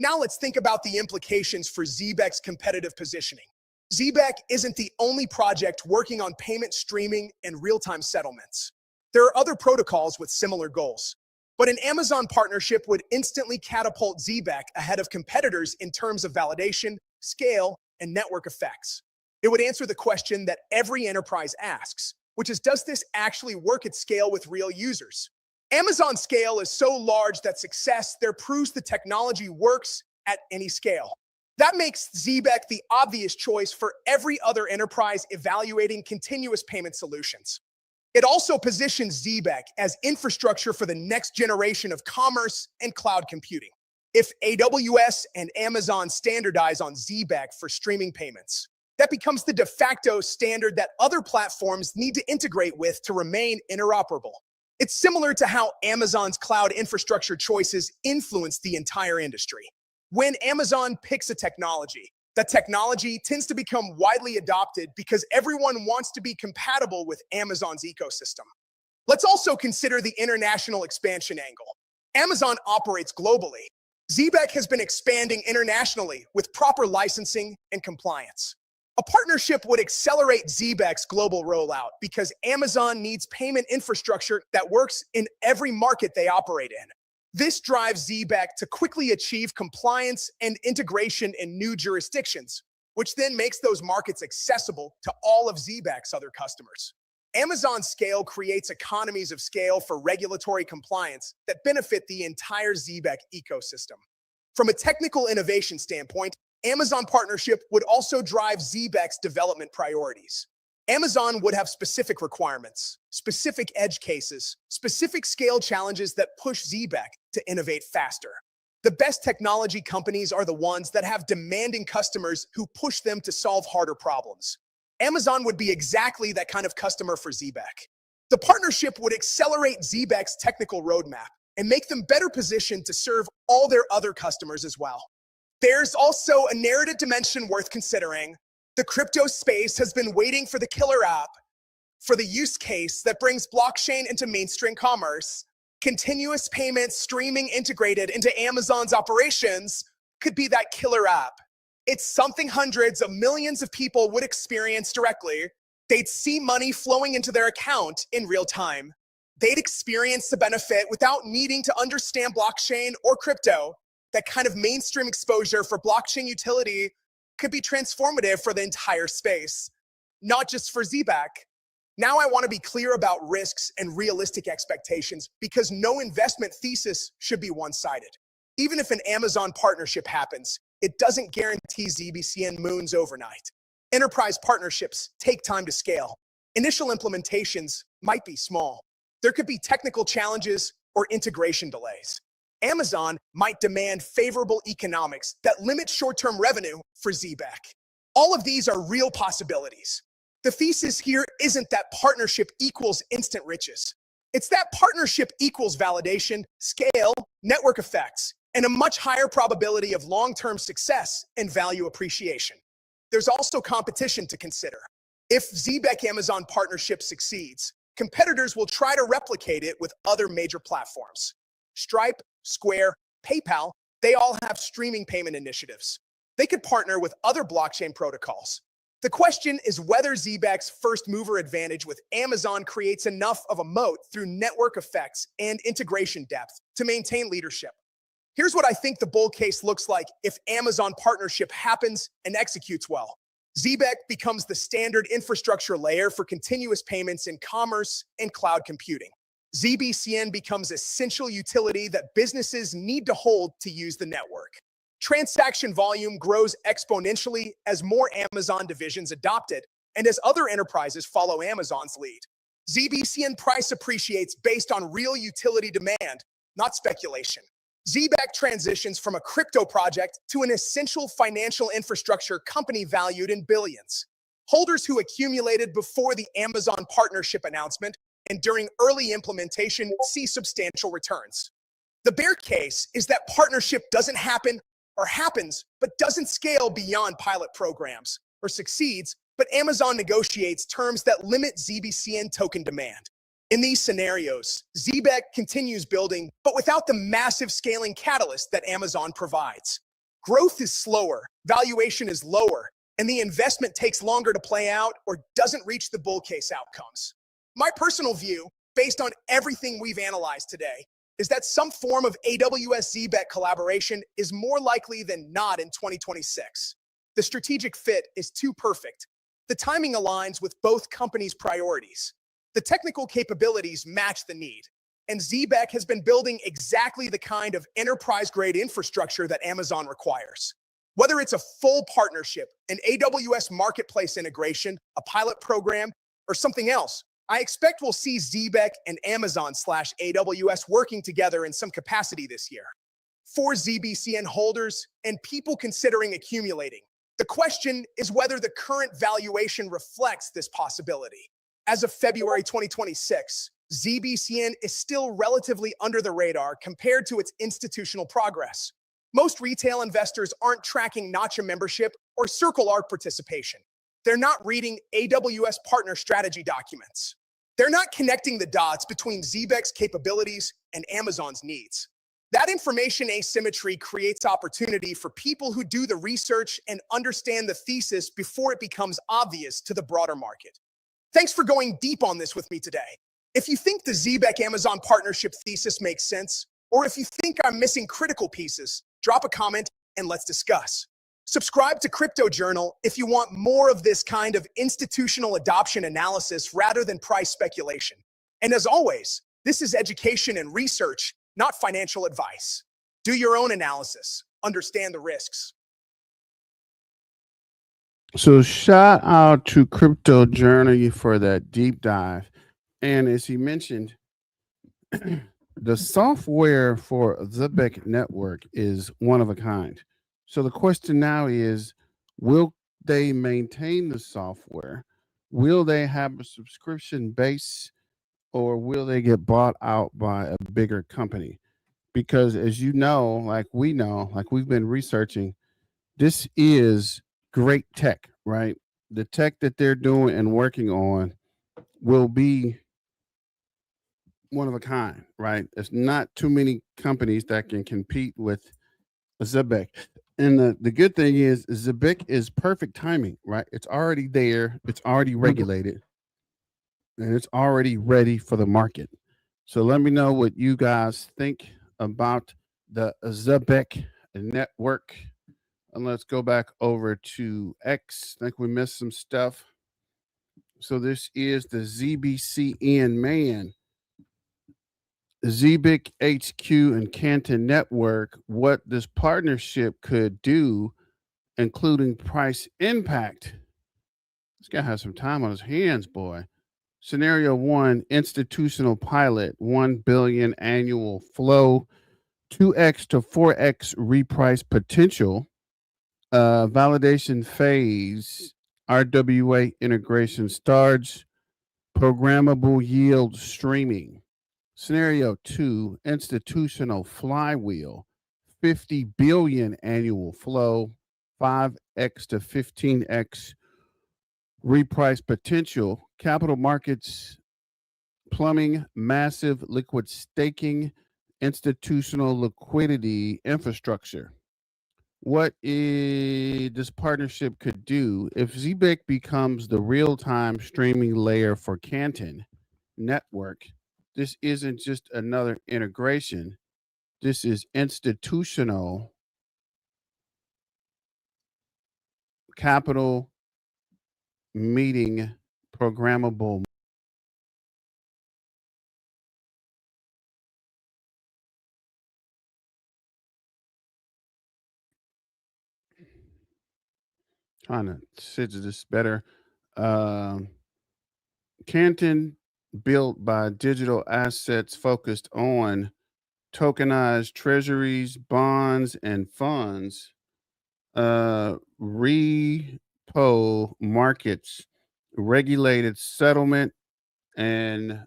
Now let's think about the implications for Zebec's competitive positioning. Zebec isn't the only project working on payment streaming and real-time settlements. There are other protocols with similar goals. But an Amazon partnership would instantly catapult Zebec ahead of competitors in terms of validation, scale, and network effects. It would answer the question that every enterprise asks, which is, does this actually work at scale with real users? Amazon's scale is so large that success there proves the technology works at any scale. That makes Zebec the obvious choice for every other enterprise evaluating continuous payment solutions. It also positions Zebec as infrastructure for the next generation of commerce and cloud computing. If AWS and Amazon standardize on Zebec for streaming payments, that becomes the de facto standard that other platforms need to integrate with to remain interoperable. It's similar to how Amazon's cloud infrastructure choices influence the entire industry. When Amazon picks a technology, that technology tends to become widely adopted because everyone wants to be compatible with Amazon's ecosystem. Let's also consider the international expansion angle. Amazon operates globally. Zebec has been expanding internationally with proper licensing and compliance. A partnership would accelerate Zebec's global rollout because Amazon needs payment infrastructure that works in every market they operate in. This drives Zebec to quickly achieve compliance and integration in new jurisdictions, which then makes those markets accessible to all of Zebec's other customers. Amazon's scale creates economies of scale for regulatory compliance that benefit the entire Zebec ecosystem. From a technical innovation standpoint, Amazon partnership would also drive Zebec's development priorities. Amazon would have specific requirements, specific edge cases, specific scale challenges that push Zebec to innovate faster. The best technology companies are the ones that have demanding customers who push them to solve harder problems. Amazon would be exactly that kind of customer for Zebec. The partnership would accelerate Zebec's technical roadmap and make them better positioned to serve all their other customers as well. There's also a narrative dimension worth considering. The crypto space has been waiting for the killer app, for the use case that brings blockchain into mainstream commerce. Continuous payments streaming integrated into Amazon's operations could be that killer app. It's something hundreds of millions of people would experience directly. They'd see money flowing into their account in real time. They'd experience the benefit without needing to understand blockchain or crypto. That kind of mainstream exposure for blockchain utility could be transformative for the entire space, not just for Zebec. Now I want to be clear about risks and realistic expectations because no investment thesis should be one-sided. Even if an Amazon partnership happens, it doesn't guarantee ZBCN moons overnight. Enterprise partnerships take time to scale. Initial implementations might be small. There could be technical challenges or integration delays. Amazon might demand favorable economics that limit short-term revenue for Zebec. All of these are real possibilities. The thesis here isn't that partnership equals instant riches. It's that partnership equals validation, scale, network effects, and a much higher probability of long-term success and value appreciation. There's also competition to consider. If Zebec-Amazon partnership succeeds, competitors will try to replicate it with other major platforms. Stripe, Square, PayPal, they all have streaming payment initiatives. They could partner with other blockchain protocols. The question is whether Zebec's first mover advantage with Amazon creates enough of a moat through network effects and integration depth to maintain leadership. Here's what I think the bull case looks like if Amazon partnership happens and executes well. Zebec becomes the standard infrastructure layer for continuous payments in commerce and cloud computing. ZBCN becomes essential utility that businesses need to hold to use the network. Transaction volume grows exponentially as more Amazon divisions adopt it and as other enterprises follow Amazon's lead. ZBCN price appreciates based on real utility demand, not speculation. Zebec transitions from a crypto project to an essential financial infrastructure company valued in billions. Holders who accumulated before the Amazon partnership announcement and during early implementation see substantial returns. The bear case is that partnership doesn't happen or happens, but doesn't scale beyond pilot programs, or succeeds, but Amazon negotiates terms that limit ZBCN token demand. In these scenarios, Zebec continues building, but without the massive scaling catalyst that Amazon provides. Growth is slower, valuation is lower, and the investment takes longer to play out or doesn't reach the bull case outcomes. My personal view, based on everything we've analyzed today, is that some form of AWS-Zebec collaboration is more likely than not in 2026. The strategic fit is too perfect. The timing aligns with both companies' priorities. The technical capabilities match the need. And Zebec has been building exactly the kind of enterprise-grade infrastructure that Amazon requires. Whether it's a full partnership, an AWS marketplace integration, a pilot program, or something else, I expect we'll see Zebec and Amazon/AWS working together in some capacity this year. for ZBCN holders and people considering accumulating. The question is whether the current valuation reflects this possibility. As of February 2026, ZBCN is still relatively under the radar compared to its institutional progress. Most retail investors aren't tracking Notcha membership or Circle Arc participation. They're not reading AWS partner strategy documents. They're not connecting the dots between Zebec's capabilities and Amazon's needs. That information asymmetry creates opportunity for people who do the research and understand the thesis before it becomes obvious to the broader market. Thanks for going deep on this with me today. If you think the Zebec Amazon partnership thesis makes sense, or if you think I'm missing critical pieces, drop a comment and let's discuss. Subscribe to Crypto Journal if you want more of this kind of institutional adoption analysis rather than price speculation. And as always, this is education and research, not financial advice. Do your own analysis, understand the risks. So shout out to Crypto Journey for that deep dive. And as he mentioned, the software for Zebec Network is one of a kind. So the question now is, will they maintain the software? Will they have a subscription base, or will they get bought out by a bigger company? Because as you know, like we've been researching, this is great tech, right? The tech that they're doing and working on will be one of a kind, right? There's not too many companies that can compete with Zebec. And the good thing is Zebec is perfect timing, right? It's already there, it's already regulated, and it's already ready for the market. So let me know what you guys think about the Zebec Network. And let's go back over to X. I think we missed some stuff. So this is the ZBCN man. Zebec HQ and Canton Network, what this partnership could do, including price impact. This guy has some time on his hands, boy. Scenario 1, institutional pilot, 1 billion annual flow, 2x to 4x reprice potential. Validation phase, RWA integration starts, programmable yield streaming. Scenario 2, institutional flywheel, 50 billion annual flow, 5x to 15x reprice potential, capital markets plumbing, massive liquid staking, institutional liquidity infrastructure. What this partnership could do if Zebec becomes the real-time streaming layer for Canton Network. This isn't just another integration. This is institutional capital meeting programmable. Trying to scissor this better. Canton, built by digital assets focused on tokenized treasuries, bonds, and funds. Repo markets, regulated settlement, and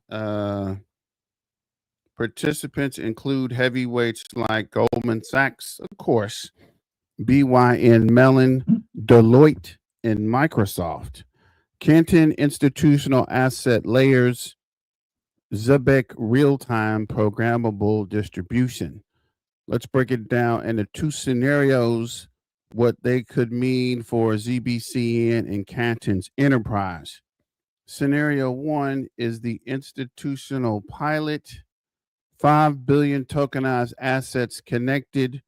participants include heavyweights like Goldman Sachs, of course, BYN Mellon, Deloitte, and Microsoft. Canton institutional asset layers, Zebec real-time programmable distribution. Let's break it down into two scenarios, what they could mean for ZBCN and Canton's enterprise. Scenario 1 is the institutional pilot, 5 billion tokenized assets connected,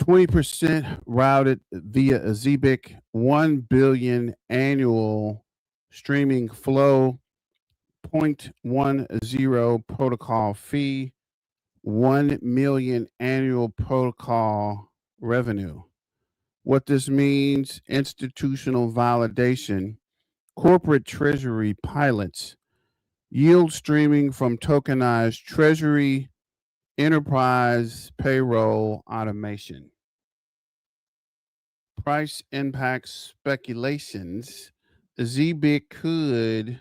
20% routed via Zebec, 1 billion annual streaming flow, 0.10 protocol fee, 1 million annual protocol revenue. What this means, institutional validation, corporate treasury pilots, yield streaming from tokenized treasury, enterprise payroll automation. Price impact speculations. Zebec could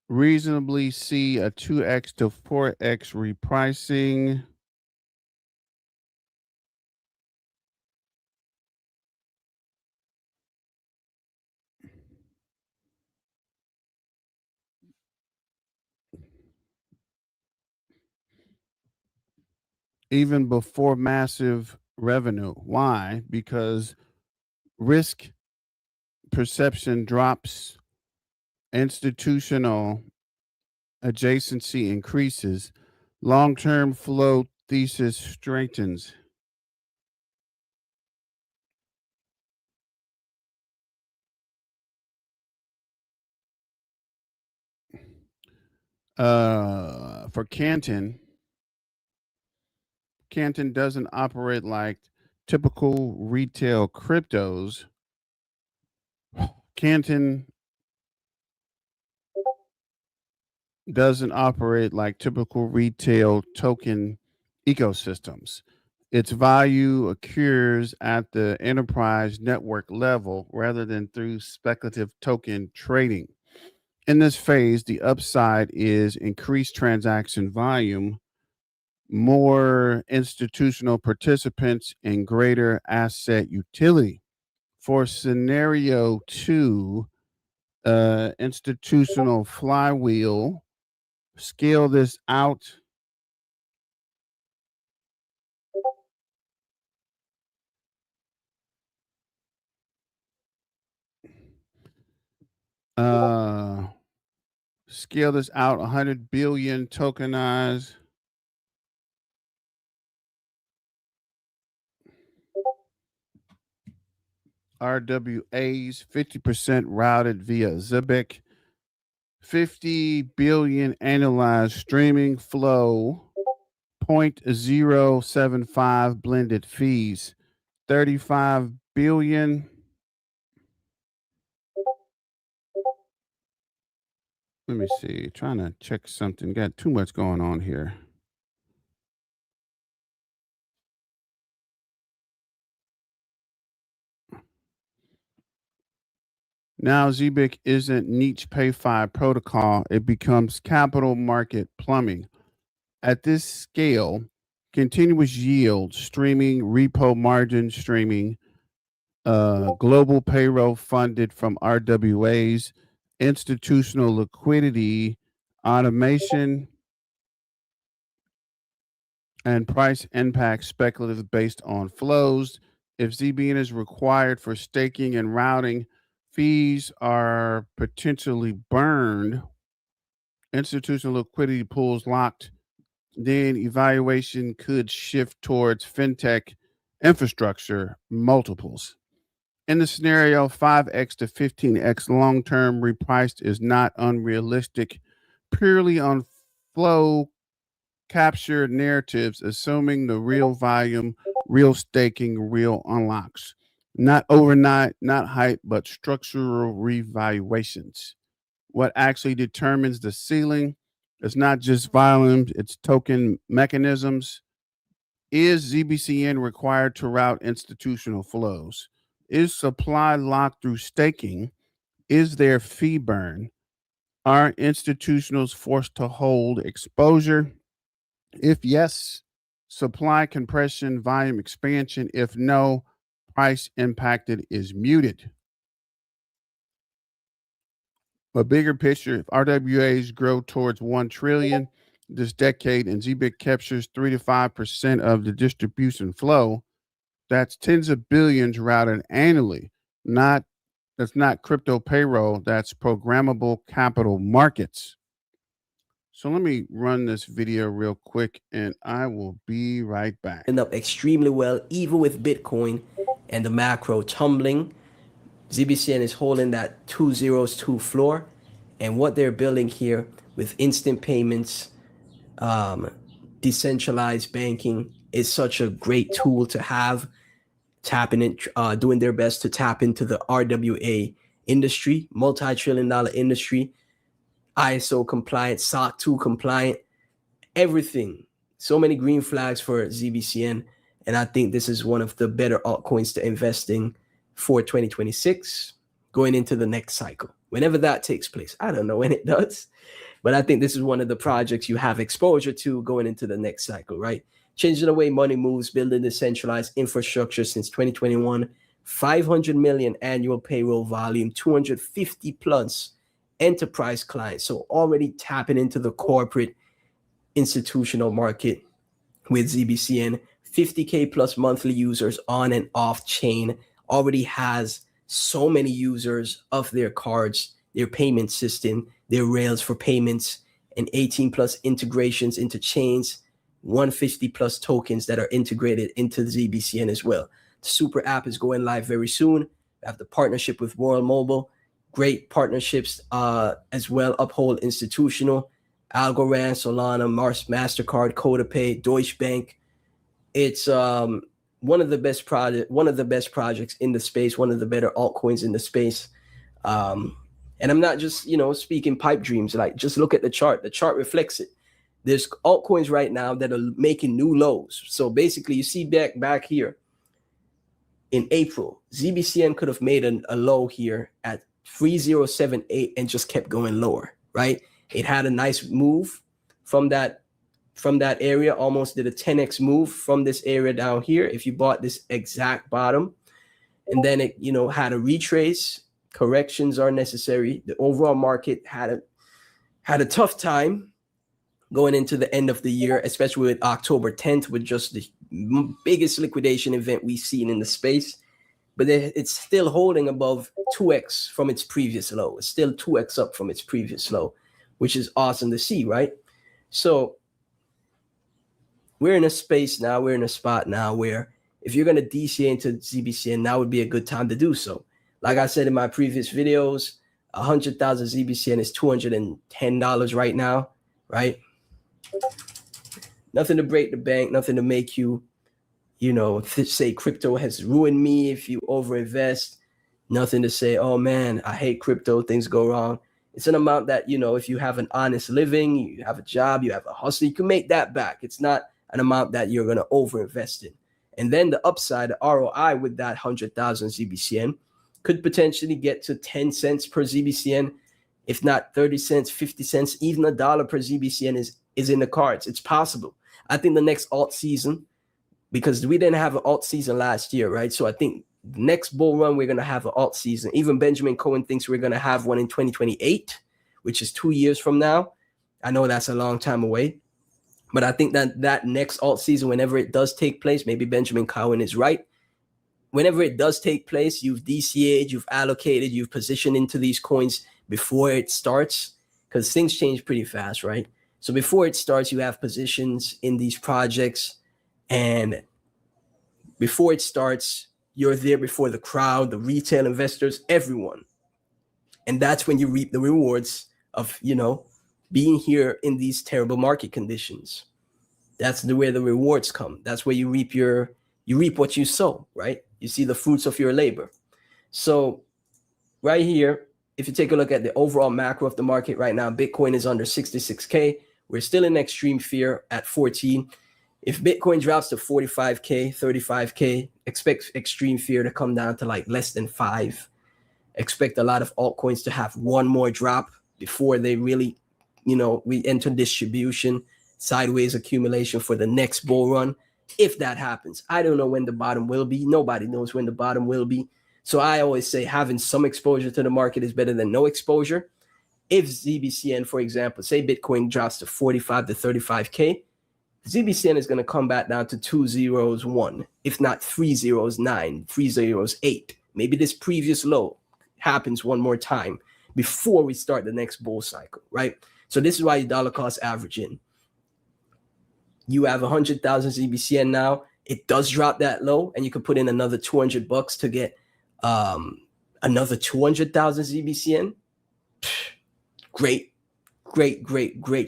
reasonably see a 2x to 4x repricing. Even before massive revenue. Why? Because risk perception drops, institutional adjacency increases, long-term flow thesis strengthens. For Canton doesn't operate like typical retail cryptos. Canton doesn't operate like typical retail token ecosystems. Its value occurs at the enterprise network level rather than through speculative token trading. In this phase, the upside is increased transaction volume, more institutional participants, and greater asset utility. For scenario 2, institutional flywheel, scale this out. Scale this out 100 billion tokenized. RWAs, 50% routed via Zebec, 50 billion annualized streaming flow, 0.075 blended fees, 35 billion. Let me see, trying to check something. Got too much going on here. Now Zebec isn't niche PayFi protocol. It becomes capital market plumbing. At this scale, continuous yield streaming, repo margin streaming, global payroll funded from RWAs, institutional liquidity, automation, and price impact speculative based on flows. If ZBN is required for staking and routing, fees are potentially burned, institutional liquidity pools locked, then evaluation could shift towards fintech infrastructure multiples. In the scenario, 5x to 15x long term repriced is not unrealistic, purely on flow capture narratives, assuming the real volume, real staking, real unlocks. Not overnight, not hype, but structural revaluations. What actually determines the ceiling is not just volume, it's token mechanisms. Is ZBCN required to route institutional flows? Is supply locked through staking? Is there fee burn? Are institutionals forced to hold exposure? If yes, supply compression, volume expansion. If no, price impacted is muted. A bigger picture, if RWAs grow towards 1 trillion this decade and ZBIC captures 3 to 5% of the distribution flow, that's tens of billions routed annually. That's not crypto payroll, that's programmable capital markets. So let me run this video real quick and I will be right back. End up extremely well, even with Bitcoin and the macro tumbling. ZBCN is holding that 202 floor, and what they're building here with instant payments, decentralized banking is such a great tool to have, tapping it, doing their best to tap into the RWA industry, multi-trillion-dollar industry, ISO compliant, SOC 2 compliant, everything. So many green flags for ZBCN. And I think this is one of the better altcoins to invest in for 2026, going into the next cycle. Whenever that takes place, I don't know when it does, but I think this is one of the projects you have exposure to going into the next cycle, right? Changing the way money moves, building decentralized infrastructure since 2021, 500 million annual payroll volume, 250 plus enterprise clients. So already tapping into the corporate institutional market with ZBCN, 50K plus monthly users on and off chain, already has so many users of their cards, their payment system, their rails for payments, and 18 plus integrations into chains, 150 plus tokens that are integrated into the ZBCN as well. The super app is going live very soon. We have the partnership with Royal Mobile, great partnerships as well. Uphold Institutional, Algorand, Solana, MasterCard, CodaPay, Deutsche Bank. It's one of the best projects in the space, one of the better altcoins in the space. And I'm not just, speaking pipe dreams. Like, just look at the chart. The chart reflects it. There's altcoins right now that are making new lows. So basically, you see back here in April, ZBCN could have made a low here at 3078 and just kept going lower, right? It had a nice move from that area, almost did a 10x move from this area down here if you bought this exact bottom. And then it, had a retrace. Corrections are necessary. The overall market had a tough time going into the end of the year, especially with October 10th, with just the biggest liquidation event we've seen in the space. But it's still holding above 2x from its previous low. It's still 2x up from its previous low, which is awesome to see, right? So we're in a space now, we're in a spot now where if you're going to DCA into ZBCN, now would be a good time to do so. Like I said in my previous videos, 100,000 ZBCN is $210 right now, right? Nothing to break the bank, nothing to make you, say crypto has ruined me if you overinvest. Nothing to say, oh man, I hate crypto, things go wrong. It's an amount that, if you have an honest living, you have a job, you have a hustle, you can make that back. It's not an amount that you're going to overinvest in. And then the upside, the ROI with that 100,000 ZBCN could potentially get to 10 cents per ZBCN, if not 30 cents, 50 cents, even $1 per ZBCN is in the cards. It's possible. I think the next alt season, because we didn't have an alt season last year, right? So I think the next bull run, we're going to have an alt season. Even Benjamin Cohen thinks we're going to have one in 2028, which is 2 years from now. I know that's a long time away. But I think that next alt season, whenever it does take place, maybe Benjamin Cohen is right. Whenever it does take place, you've DCA'd, you've allocated, you've positioned into these coins before it starts, because things change pretty fast, right? So before it starts, you have positions in these projects, and before it starts, you're there before the crowd, the retail investors, everyone. And that's when you reap the rewards of, being here in these terrible market conditions. That's where the rewards come. That's where you reap what you sow, right? You see the fruits of your labor. So right here, if you take a look at the overall macro of the market right now, Bitcoin is under 66K. We're still in extreme fear at 14. If Bitcoin drops to 45K, 35K, expect extreme fear to come down to like less than 5. Expect a lot of altcoins to have one more drop before they really, we enter distribution, sideways accumulation for the next bull run. If that happens, I don't know when the bottom will be. Nobody knows when the bottom will be. So I always say having some exposure to the market is better than no exposure. If ZBCN, for example, say Bitcoin drops to 45 to 35K, ZBCN is going to come back down to 201, if not 309, 308. Maybe this previous low happens one more time before we start the next bull cycle, right? So this is why you dollar cost average in. You have 100,000 ZBCN now. It does drop that low, and you can put in another $200 to get another 200,000 ZBCN. Great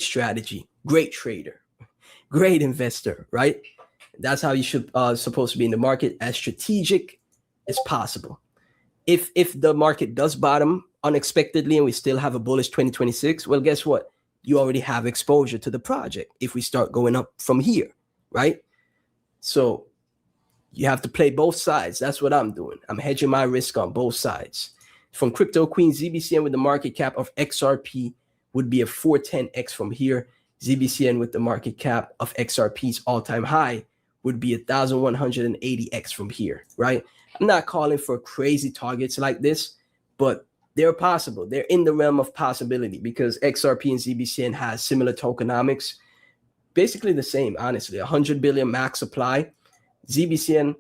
strategy. Great trader. Great investor, right? That's how you should supposed to be in the market, as strategic as possible. if the market does bottom unexpectedly and we still have a bullish 2026, well, guess what? You already have exposure to the project if we start going up from here, right? So you have to play both sides. That's what I'm doing. I'm hedging my risk on both sides. From Crypto Queen, ZBCN with the market cap of XRP would be a 410x from here. ZBCN with the market cap of XRP's all-time high would be 1,180x from here, right? I'm not calling for crazy targets like this, but they're possible. They're in the realm of possibility because XRP and ZBCN has similar tokenomics, basically the same, honestly. 100 billion max supply. ZBCN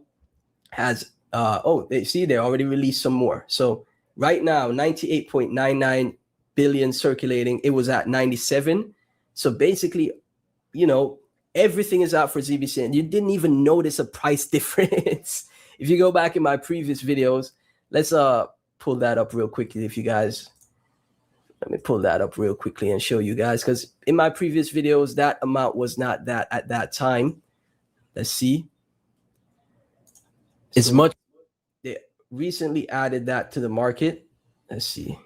has, they already released some more. So right now, 98.99 billion circulating. It was at 97. So basically, everything is out for ZBCN. You didn't even notice a price difference. If you go back in my previous videos, let's pull that up real quickly. Let me pull that up real quickly and show you guys, because in my previous videos, that amount was not that at that time. Let's see. It's much. They recently added that to the market. Let's see.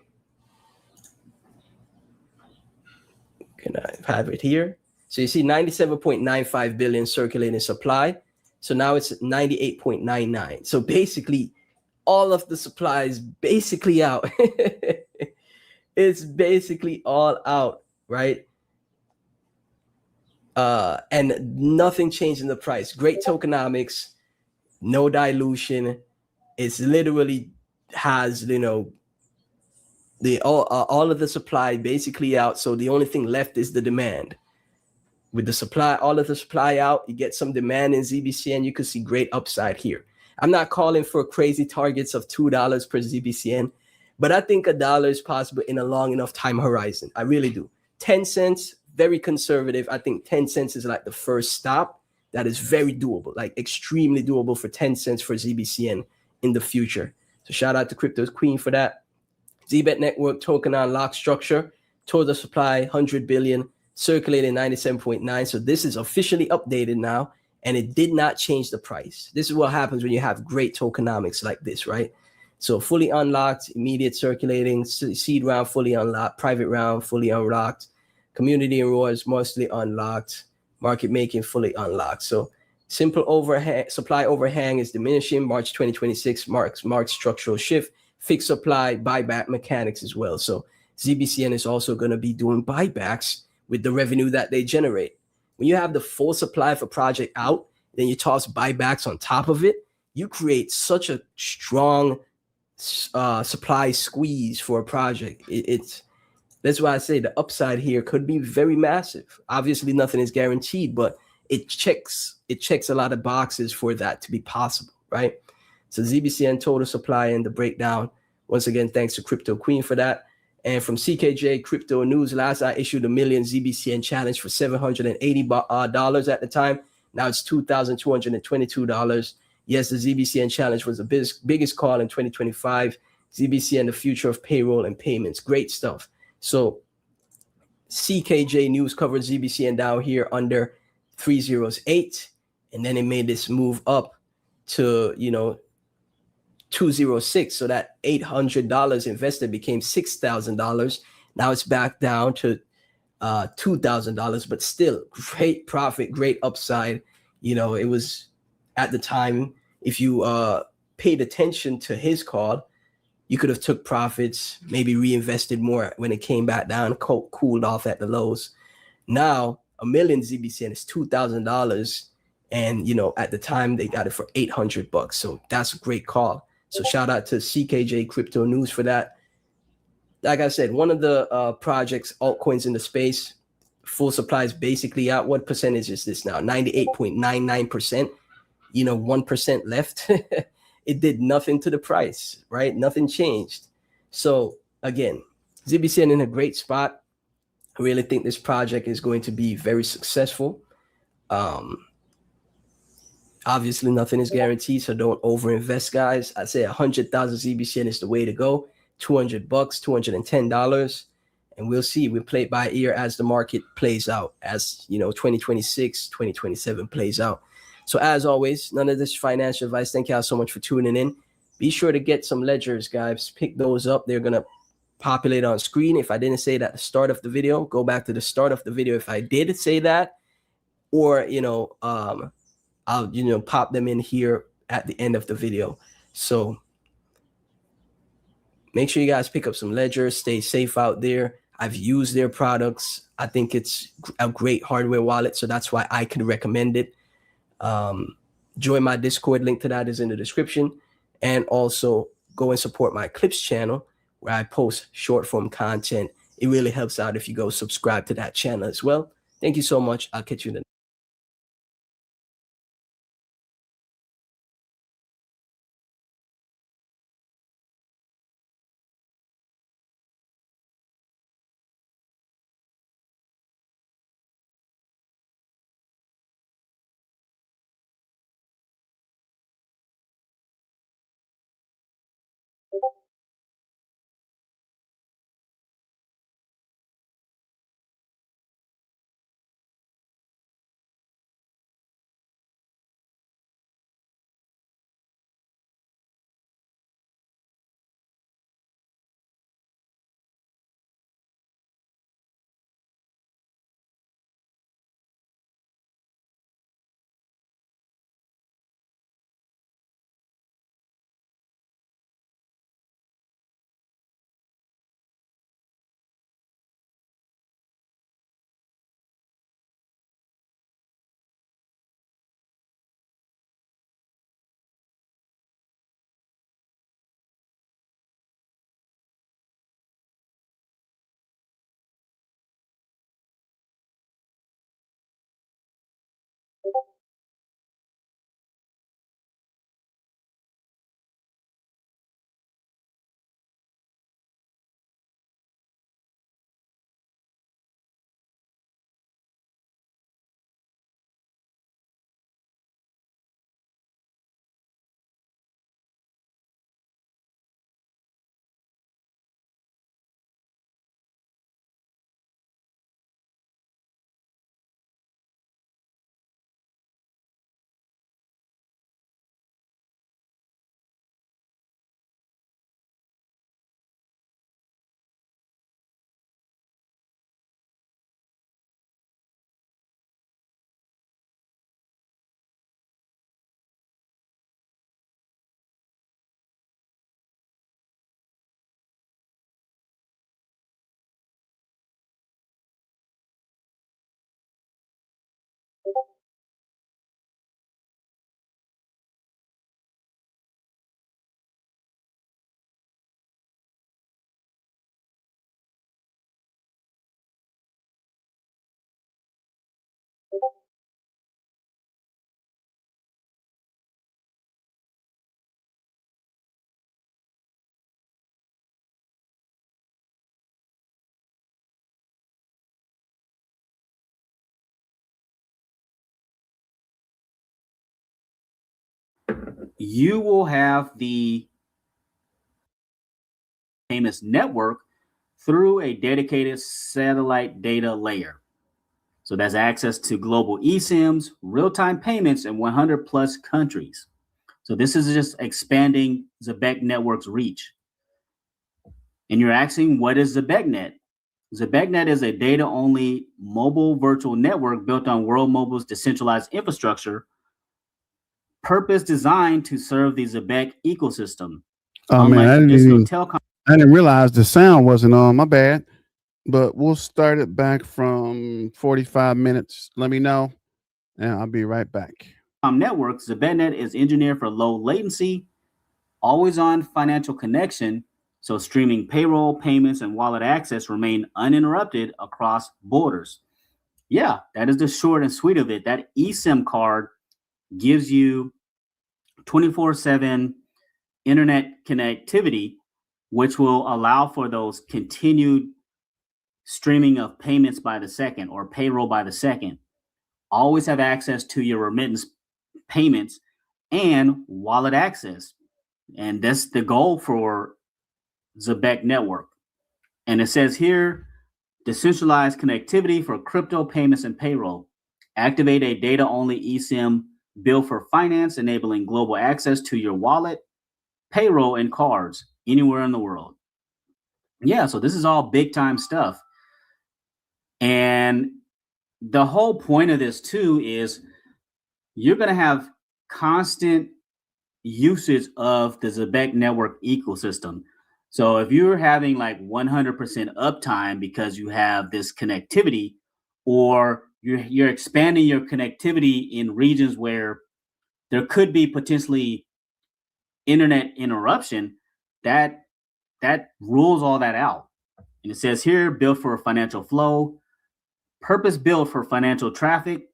Can I have it here? So you see 97.95 billion circulating supply. So now it's 98.99. So basically, all of the supply is basically out. It's basically all out, right? And nothing changed in the price. Great tokenomics, no dilution. It's literally has, all of the supply basically out. So the only thing left is the demand. With the supply, all of the supply out, you get some demand in ZBCN. You could see great upside here. I'm not calling for crazy targets of $2 per ZBCN, but I think $1 is possible in a long enough time horizon. I really do. 10 cents, very conservative. I think 10 cents is like the first stop. That is very doable, like extremely doable for 10 cents for ZBCN in the future. So shout out to Crypto Queen for that. Zebec Network token on lock structure, total supply 100 billion, circulating 97.9. So this is officially updated now, and it did not change the price. This is what happens when you have great tokenomics like this, right? So fully unlocked, immediate circulating, seed round fully unlocked, private round fully unlocked, community rewards mostly unlocked, market making fully unlocked. So simple overhang, supply overhang is diminishing. March 2026 marks structural shift, fixed supply, buyback mechanics as well. So ZBCN is also going to be doing buybacks with the revenue that they generate. When you have the full supply of a project out, then you toss buybacks on top of it, you create such a strong supply squeeze for a project. That's why I say the upside here could be very massive. Obviously, nothing is guaranteed, but it checks a lot of boxes for that to be possible, right? So ZBCN total supply and the breakdown. Once again, thanks to Crypto Queen for that. And from CKJ Crypto News, last I issued a million ZBCN challenge for $780 at the time. Now it's $2,222. Yes, the ZBCN challenge was the biggest call in 2025. ZBCN, the future of payroll and payments. Great stuff. So CKJ News covered ZBCN down here under 308. And then it made this move up to, 206. So that $800 invested became $6,000. Now it's back down to $2,000, but still great profit, great upside. It was at the time, if you paid attention to his call, you could have took profits, maybe reinvested more when it came back down, cooled off at the lows. Now, a million ZBCN is $2,000. And, at the time they got it for $800. So that's a great call. So shout out to CKJ Crypto News for that. Like I said, one of the projects, altcoins in the space, full supply is basically out. What percentage is this now? 98.99%. 1% left. It did nothing to the price, right? Nothing changed. So again, ZBCN in a great spot. I really think this project is going to be very successful. Obviously, nothing is guaranteed, so don't overinvest, guys. I'd say 100,000 ZBCN is the way to go. $200, $210, and we'll see. We play it by ear as the market plays out, as 2026, 2027 plays out. So as always, none of this financial advice. Thank y'all so much for tuning in. Be sure to get some ledgers, guys. Pick those up. They're going to populate on screen. If I didn't say that at the start of the video, go back to the start of the video if I did say that, or I'll pop them in here at the end of the video. So make sure you guys pick up some ledgers. Stay safe out there. I've used their products. I think it's a great hardware wallet, so that's why I can recommend it. Join my Discord. Link to that is in the description. And also go and support my Clips channel where I post short form content. It really helps out if you go subscribe to that channel as well. Thank you so much. I'll catch you in the you will have the payments network through a dedicated satellite data layer. So that's access to global eSIMs, real-time payments in 100 plus countries. So this is just expanding Zebec Network's reach. And you're asking, what is Zebec Net? Zebec Net is a data-only mobile virtual network built on World Mobile's decentralized infrastructure, purpose designed to serve the Zebec ecosystem. Oh man, I didn't realize the sound wasn't on. My bad. But we'll start it back from 45 minutes. Let me know, and I'll be right back. Networks, ZBCN is engineered for low latency, always-on financial connection, so streaming payroll, payments, and wallet access remain uninterrupted across borders. Yeah, that is the short and sweet of it. That eSIM card gives you 24/7 internet connectivity, which will allow for those continued streaming of payments by the second or payroll by the second. Always have access to your remittance payments and wallet access. And that's the goal for Zebec Network. And it says here, decentralized connectivity for crypto payments and payroll. Activate a data-only eSIM built for finance, enabling global access to your wallet. payroll, and cards anywhere in the world. Yeah, so this is all big time stuff. And the whole point of this too is you're going to have constant usage of the Zebec Network ecosystem. So if you're having like 100% uptime because you have this connectivity, or you're expanding your connectivity in regions where there could be potentially internet interruption, that rules all that out. And it says here, built for financial flow, purpose built for financial traffic,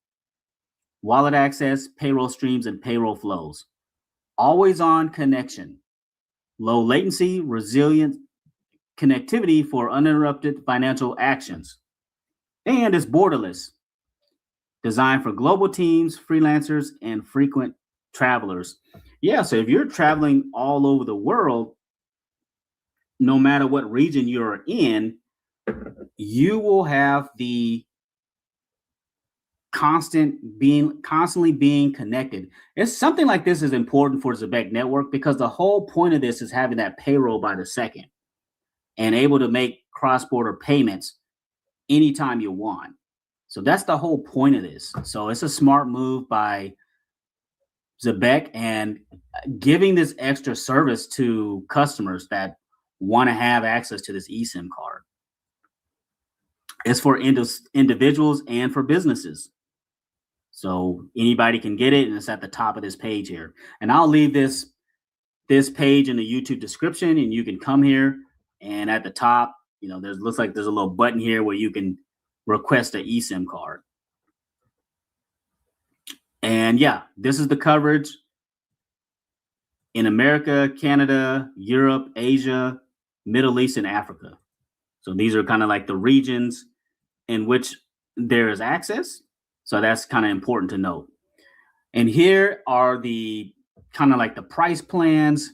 wallet access, payroll streams, and payroll flows. Always on connection, low latency, resilient connectivity for uninterrupted financial actions. And it's borderless, designed for global teams, freelancers, and frequent travelers. Yeah, so if you're traveling all over the world, no matter what region you're in, you will have the constantly being connected. It's something like this is important for Zebec Network because the whole point of this is having that payroll by the second and able to make cross-border payments anytime you want. So that's the whole point of this. So it's a smart move by Zebec and giving this extra service to customers that want to have access to this eSIM card. It's for individuals and for businesses. So anybody can get it, and it's at the top of this page here. And I'll leave this page in the YouTube description, and you can come here, and at the top, looks like there's a little button here where you can request an eSIM card. And yeah, this is the coverage in America, Canada, Europe, Asia, Middle East, and Africa. So these are kind of like the regions in which there is access. So that's kind of important to note. And here are the kind of like the price plans.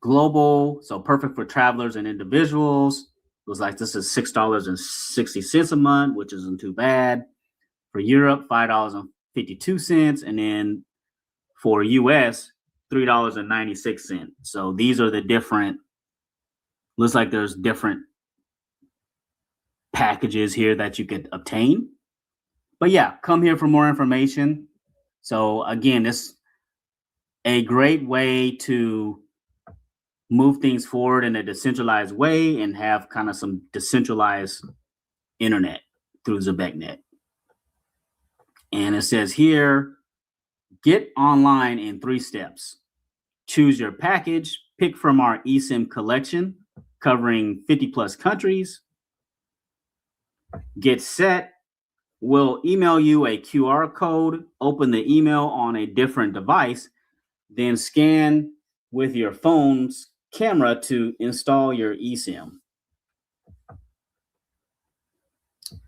Global, so perfect for travelers and individuals. Looks like this is $6.60 a month, which isn't too bad. For Europe, $5.52. And then for US, $3.96. So these are the different, looks like there's different packages here that you could obtain. But yeah, come here for more information. So again, this is a great way to move things forward in a decentralized way and have kind of some decentralized internet through ZebecNet. And it says here, get online in 3 steps. Choose your package, pick from our eSIM collection covering 50 plus countries. Get set. We'll email you a QR code, open the email on a different device, then scan with your phone's camera to install your eSIM.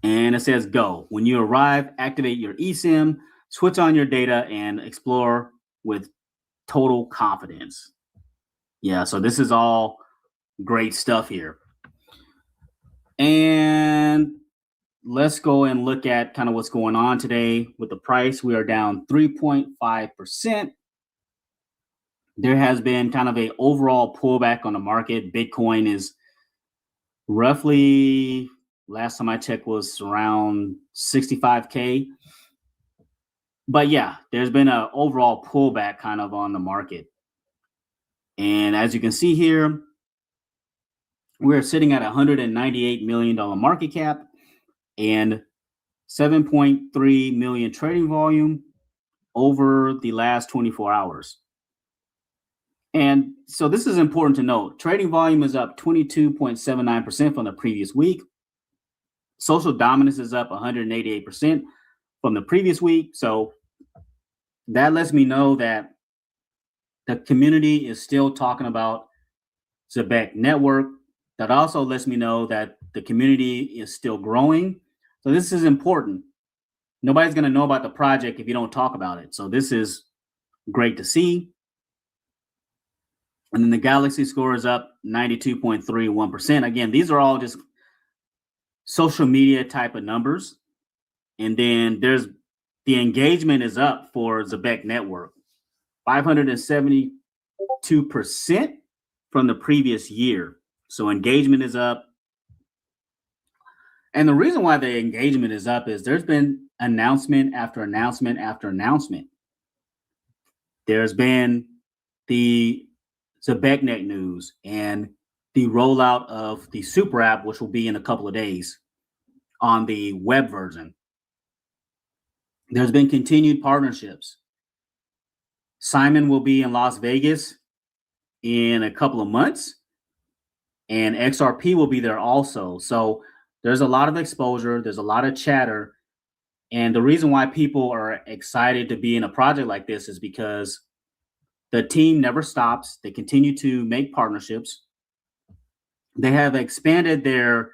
And it says go. When you arrive, activate your eSIM, switch on your data, and explore with total confidence. Yeah, so this is all great stuff here. And let's go and look at kind of what's going on today with the price. We are down 3.5%. There has been kind of an overall pullback on the market. Bitcoin is roughly, last time I checked, was around 65K. But yeah, there's been an overall pullback kind of on the market. And as you can see here, we're sitting at $198 million market cap and 7.3 million trading volume over the last 24 hours. And so this is important to note. Trading volume is up 22.79% from the previous week. Social dominance is up 188% from the previous week. So that lets me know that the community is still talking about Zebec Network. That also lets me know that the community is still growing. So this is important. Nobody's going to know about the project if you don't talk about it. So this is great to see. And then the Galaxy score is up 92.31%. Again, these are all just social media type of numbers. And then there's the engagement is up for Zebec Network. 570 2% from the previous year. So engagement is up. And the reason why the engagement is up is there's been announcement after announcement after announcement. There's been the Zebec Network news and the rollout of the super app, which will be in a couple of days on the web version. There's been continued partnerships. Simon will be in Las Vegas in a couple of months, and XRP will be there also. So there's a lot of exposure. There's a lot of chatter. And the reason why people are excited to be in a project like this is because the team never stops. They continue to make partnerships. They have expanded their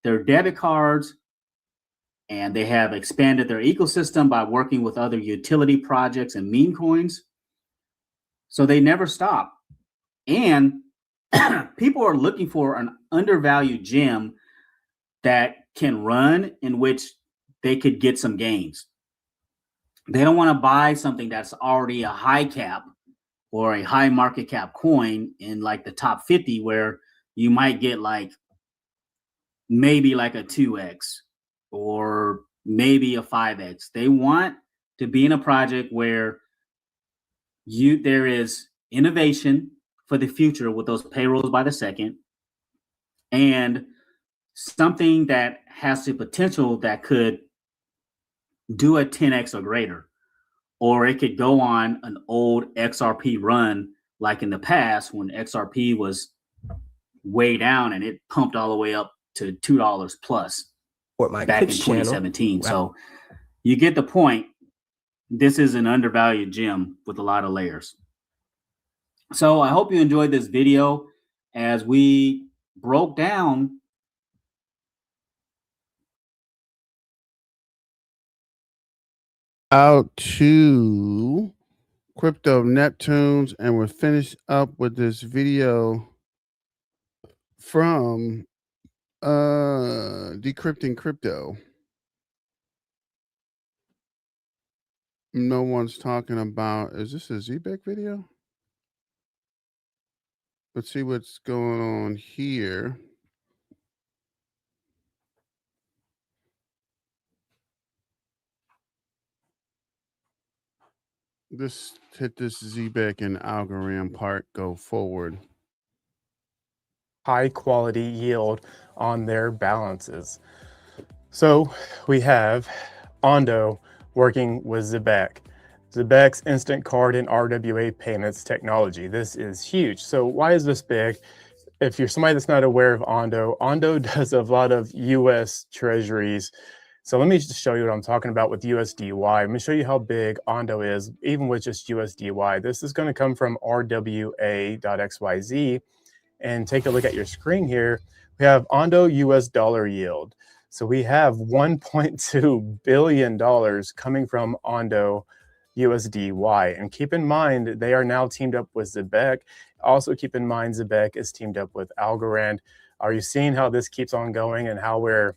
debit cards, and they have expanded their ecosystem by working with other utility projects and meme coins. So they never stop. And people are looking for an undervalued gem that can run, in which they could get some gains. They don't want to buy something that's already a high cap or a high market cap coin in like the top 50, where you might get like maybe like a 2x or maybe a 5x. They want to be in a project where there is innovation for the future with those payrolls by the second, and something that has the potential that could do a 10x or greater, or it could go on an old XRP run like in the past when XRP was way down and it pumped all the way up to $2 plus back in 2017. So you get the point. This is an undervalued gem with a lot of layers. So I hope you enjoyed this video as we broke down out to Crypto Neptunes, and we're finished up with this video from Decrypting Crypto. No one's talking about, is this a Zebec video? Let's see what's going on here. This hit this Zebec and algorithm part, go forward. High quality yield on their balances. So we have Ondo working with Zebec. Zebec's instant card and RWA payments technology. This is huge. So why is this big? If you're somebody that's not aware of Ondo, Ondo does a lot of US treasuries. So let me just show you what I'm talking about with USDY. I'm gonna show you how big Ondo is, even with just USDY. This is gonna come from RWA.xyz. And take a look at your screen here. We have Ondo US dollar yield. So we have $1.2 billion coming from Ondo USDY. And keep in mind, they are now teamed up with Zebec. Also keep in mind, Zebec is teamed up with Algorand. Are you seeing how this keeps on going and how we're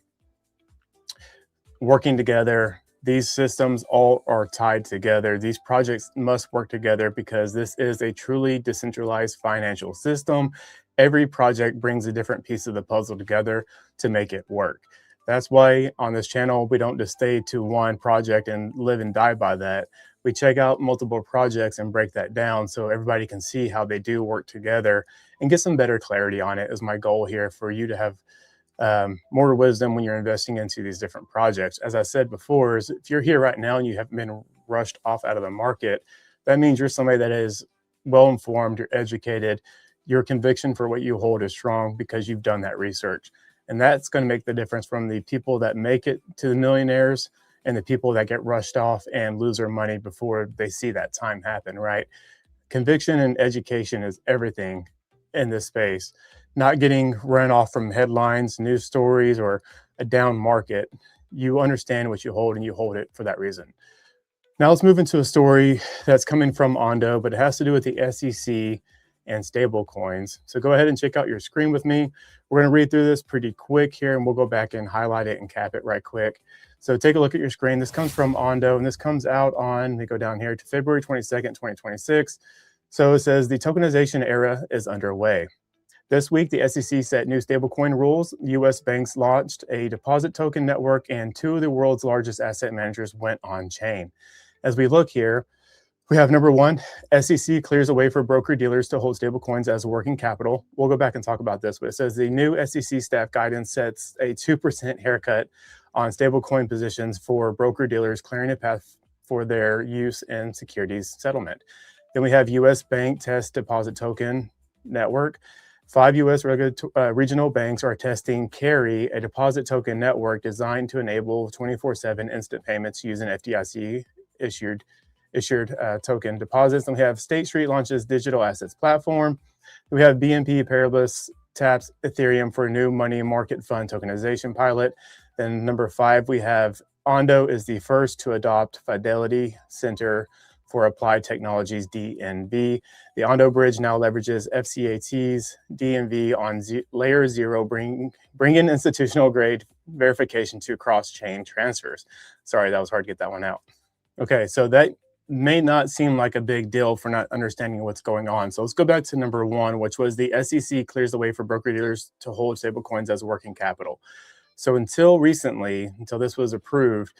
working together? These systems all are tied together. These projects must work together because this is a truly decentralized financial system. Every project brings a different piece of the puzzle together to make it work. That's why on this channel, we don't just stay to one project and live and die by that. We check out multiple projects and break that down so everybody can see how they do work together and get some better clarity on it is my goal here, for you to have more wisdom when you're investing into these different projects. As I said before, is if you're here right now and you haven't been rushed off out of the market, that means you're somebody that is well-informed, you're educated, your conviction for what you hold is strong because you've done that research. And that's going to make the difference from the people that make it to the millionaires and the people that get rushed off and lose their money before they see that time happen, right? Conviction and education is everything in this space. Not getting run off from headlines, news stories, or a down market. You understand what you hold and you hold it for that reason. Now let's move into a story that's coming from Ondo, but it has to do with the SEC and stable coins. So go ahead and check out your screen with me. We're going to read through this pretty quick here, and we'll go back and highlight it and cap it right quick. So take a look at your screen. This comes from Ondo, and this comes out on, let me go down here to February 22nd, 2026. So it says the tokenization era is underway. This week, the SEC set new stablecoin rules. U.S. banks launched a deposit token network, and 2 of the world's largest asset managers went on chain. As we look here, we have number 1, SEC clears a way for broker-dealers to hold stablecoins as working capital. We'll go back and talk about this, but it says the new SEC staff guidance sets a 2% haircut on stablecoin positions for broker-dealers, clearing a path for their use in securities settlement. Then we have U.S. Bank Test Deposit Token Network. 5 U.S. regional banks are testing Carry, a deposit token network designed to enable 24/7 instant payments using FDIC issued token deposits. And we have State Street launches digital assets platform. We have BNP Paribas taps Ethereum for a new money market fund tokenization pilot. Then number 5, we have Ondo is the first to adopt Fidelity Center for Applied Technologies, DNV. The Ondo bridge now leverages FCAT's DNV on layer 0, bringing in institutional grade verification to cross-chain transfers. Sorry, that was hard to get that one out. Okay, so that may not seem like a big deal for not understanding what's going on. So let's go back to number 1, which was the SEC clears the way for broker-dealers to hold stablecoins as working capital. So until recently, until this was approved,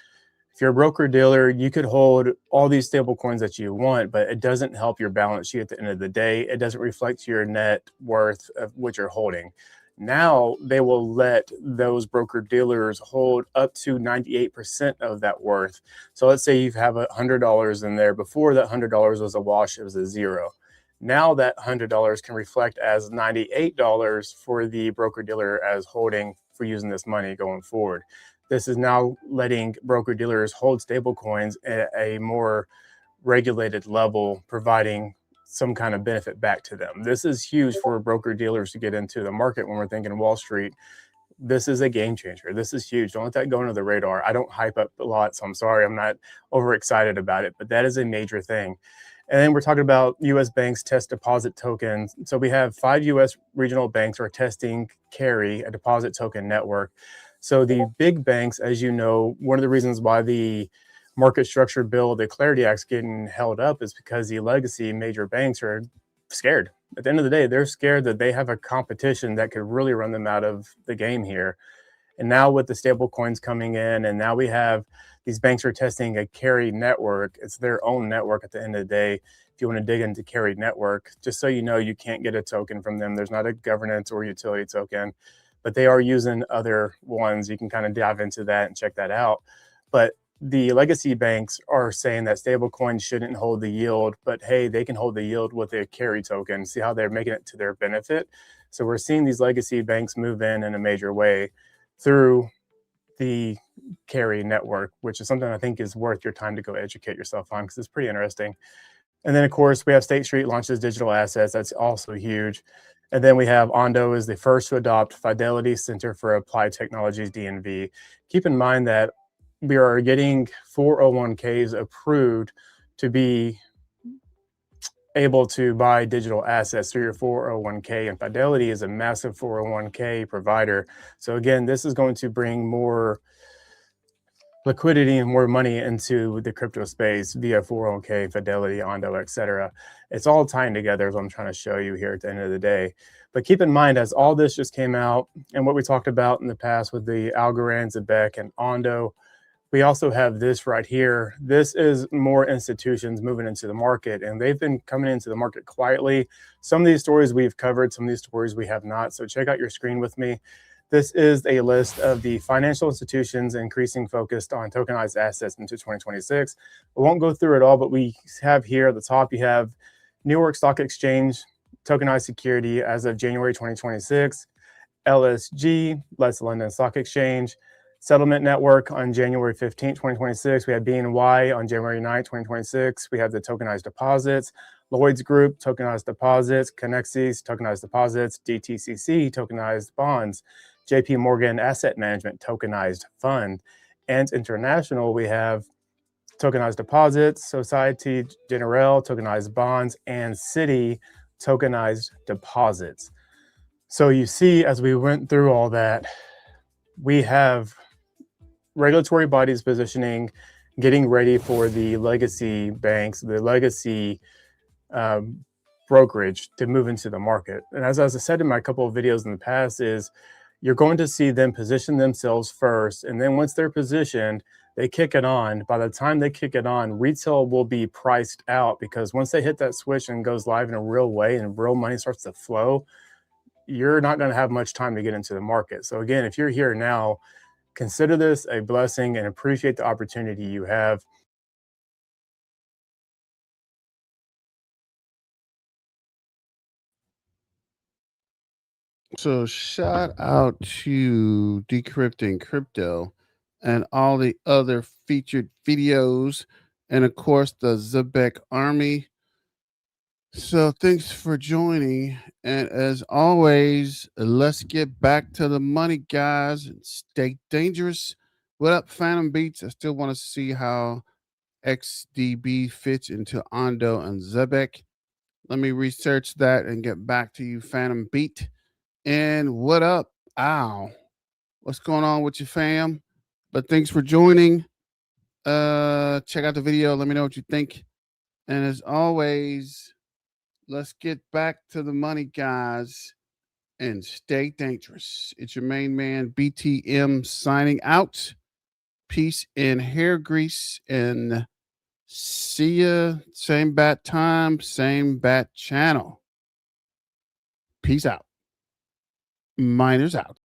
if you're a broker dealer, you could hold all these stable coins that you want, but it doesn't help your balance sheet at the end of the day. It doesn't reflect your net worth of what you're holding. Now they will let those broker dealers hold up to 98% of that worth. So let's say you have $100 in there. Before that $100 was a wash, it was a zero. Now that $100 can reflect as $98 for the broker dealer as holding for using this money going forward. This is now letting broker dealers hold stable coins at a more regulated level, providing some kind of benefit back to them. This is huge for broker dealers to get into the market when we're thinking Wall Street. This is a game changer. This is huge. Don't let that go under the radar. I don't hype up a lot, so I'm sorry I'm not overexcited about it, but that is a major thing. And then we're talking about U.S. banks test deposit tokens. So we have 5 U.S. regional banks are testing Carry, a deposit token network. So the big banks, as you know, one of the reasons why the market structure bill, the Clarity Act's getting held up is because the legacy major banks are scared. At the end of the day, they're scared that they have a competition that could really run them out of the game here. And now with the stable coins coming in, and now we have these banks are testing a Carry network. It's their own network at the end of the day. If you want to dig into Carry network, just so you know, you can't get a token from them. There's not a governance or utility token, but they are using other ones. You can kind of dive into that and check that out. But the legacy banks are saying that stable coins shouldn't hold the yield, but hey, they can hold the yield with a Carry token. See how they're making it to their benefit? So we're seeing these legacy banks move in a major way through the Carry network, which is something I think is worth your time to go educate yourself on because it's pretty interesting. And then, of course, we have State Street launches digital assets. That's also huge. And then we have Ondo is the first to adopt Fidelity Center for Applied Technologies, DNV. Keep in mind that we are getting 401ks approved to be able to buy digital assets through your 401k, and Fidelity is a massive 401k provider. So again, this is going to bring more liquidity and more money into the crypto space via 401k, Fidelity, Ondo, etc. It's all tying together, as I'm trying to show you here at the end of the day. But keep in mind, as all this just came out and what we talked about in the past with the Algorand, Zebec, and Ondo, we also have this right here. This is more institutions moving into the market, and they've been coming into the market quietly. Some of these stories we've covered, some of these stories we have not. So check out your screen with me. This is a list of the financial institutions increasing focused on tokenized assets into 2026. I won't go through it all, but we have here at the top, you have New York Stock Exchange, tokenized security as of January 2026, LSG, London Stock Exchange, Settlement Network on January 15, 2026. We have BNY on January 9, 2026. We have the tokenized deposits, Lloyd's Group, tokenized deposits, Connexis, tokenized deposits, DTCC, tokenized bonds, JP Morgan Asset Management, tokenized fund, and international, we have tokenized deposits, Societe Generale, tokenized bonds, and Citi, tokenized deposits. So you see, as we went through all that, we have regulatory bodies positioning, getting ready for the legacy banks, the legacy brokerage to move into the market. And as I said in my couple of videos in the past, is you're going to see them position themselves first, and then once they're positioned, they kick it on. By the time they kick it on, retail will be priced out, because once they hit that switch and goes live in a real way and real money starts to flow, you're not going to have much time to get into the market. So again, if you're here now, consider this a blessing and appreciate the opportunity you have. So shout out to Decrypting Crypto and all the other featured videos, and of course the Zebec Army. So thanks for joining. And as always, let's get back to the money, guys, and stay dangerous. What up, Phantom Beats? I still want to see how XDB fits into Ondo and Zebec. Let me research that and get back to you, Phantom Beat. And what up? Ow. What's going on with you, fam? But thanks for joining. Check out the video. Let me know what you think. And as always, let's get back to the money, guys, and stay dangerous. It's your main man, BTM, signing out. Peace and hair grease, and see ya. Same bat time, same bat channel. Peace out. Miners out.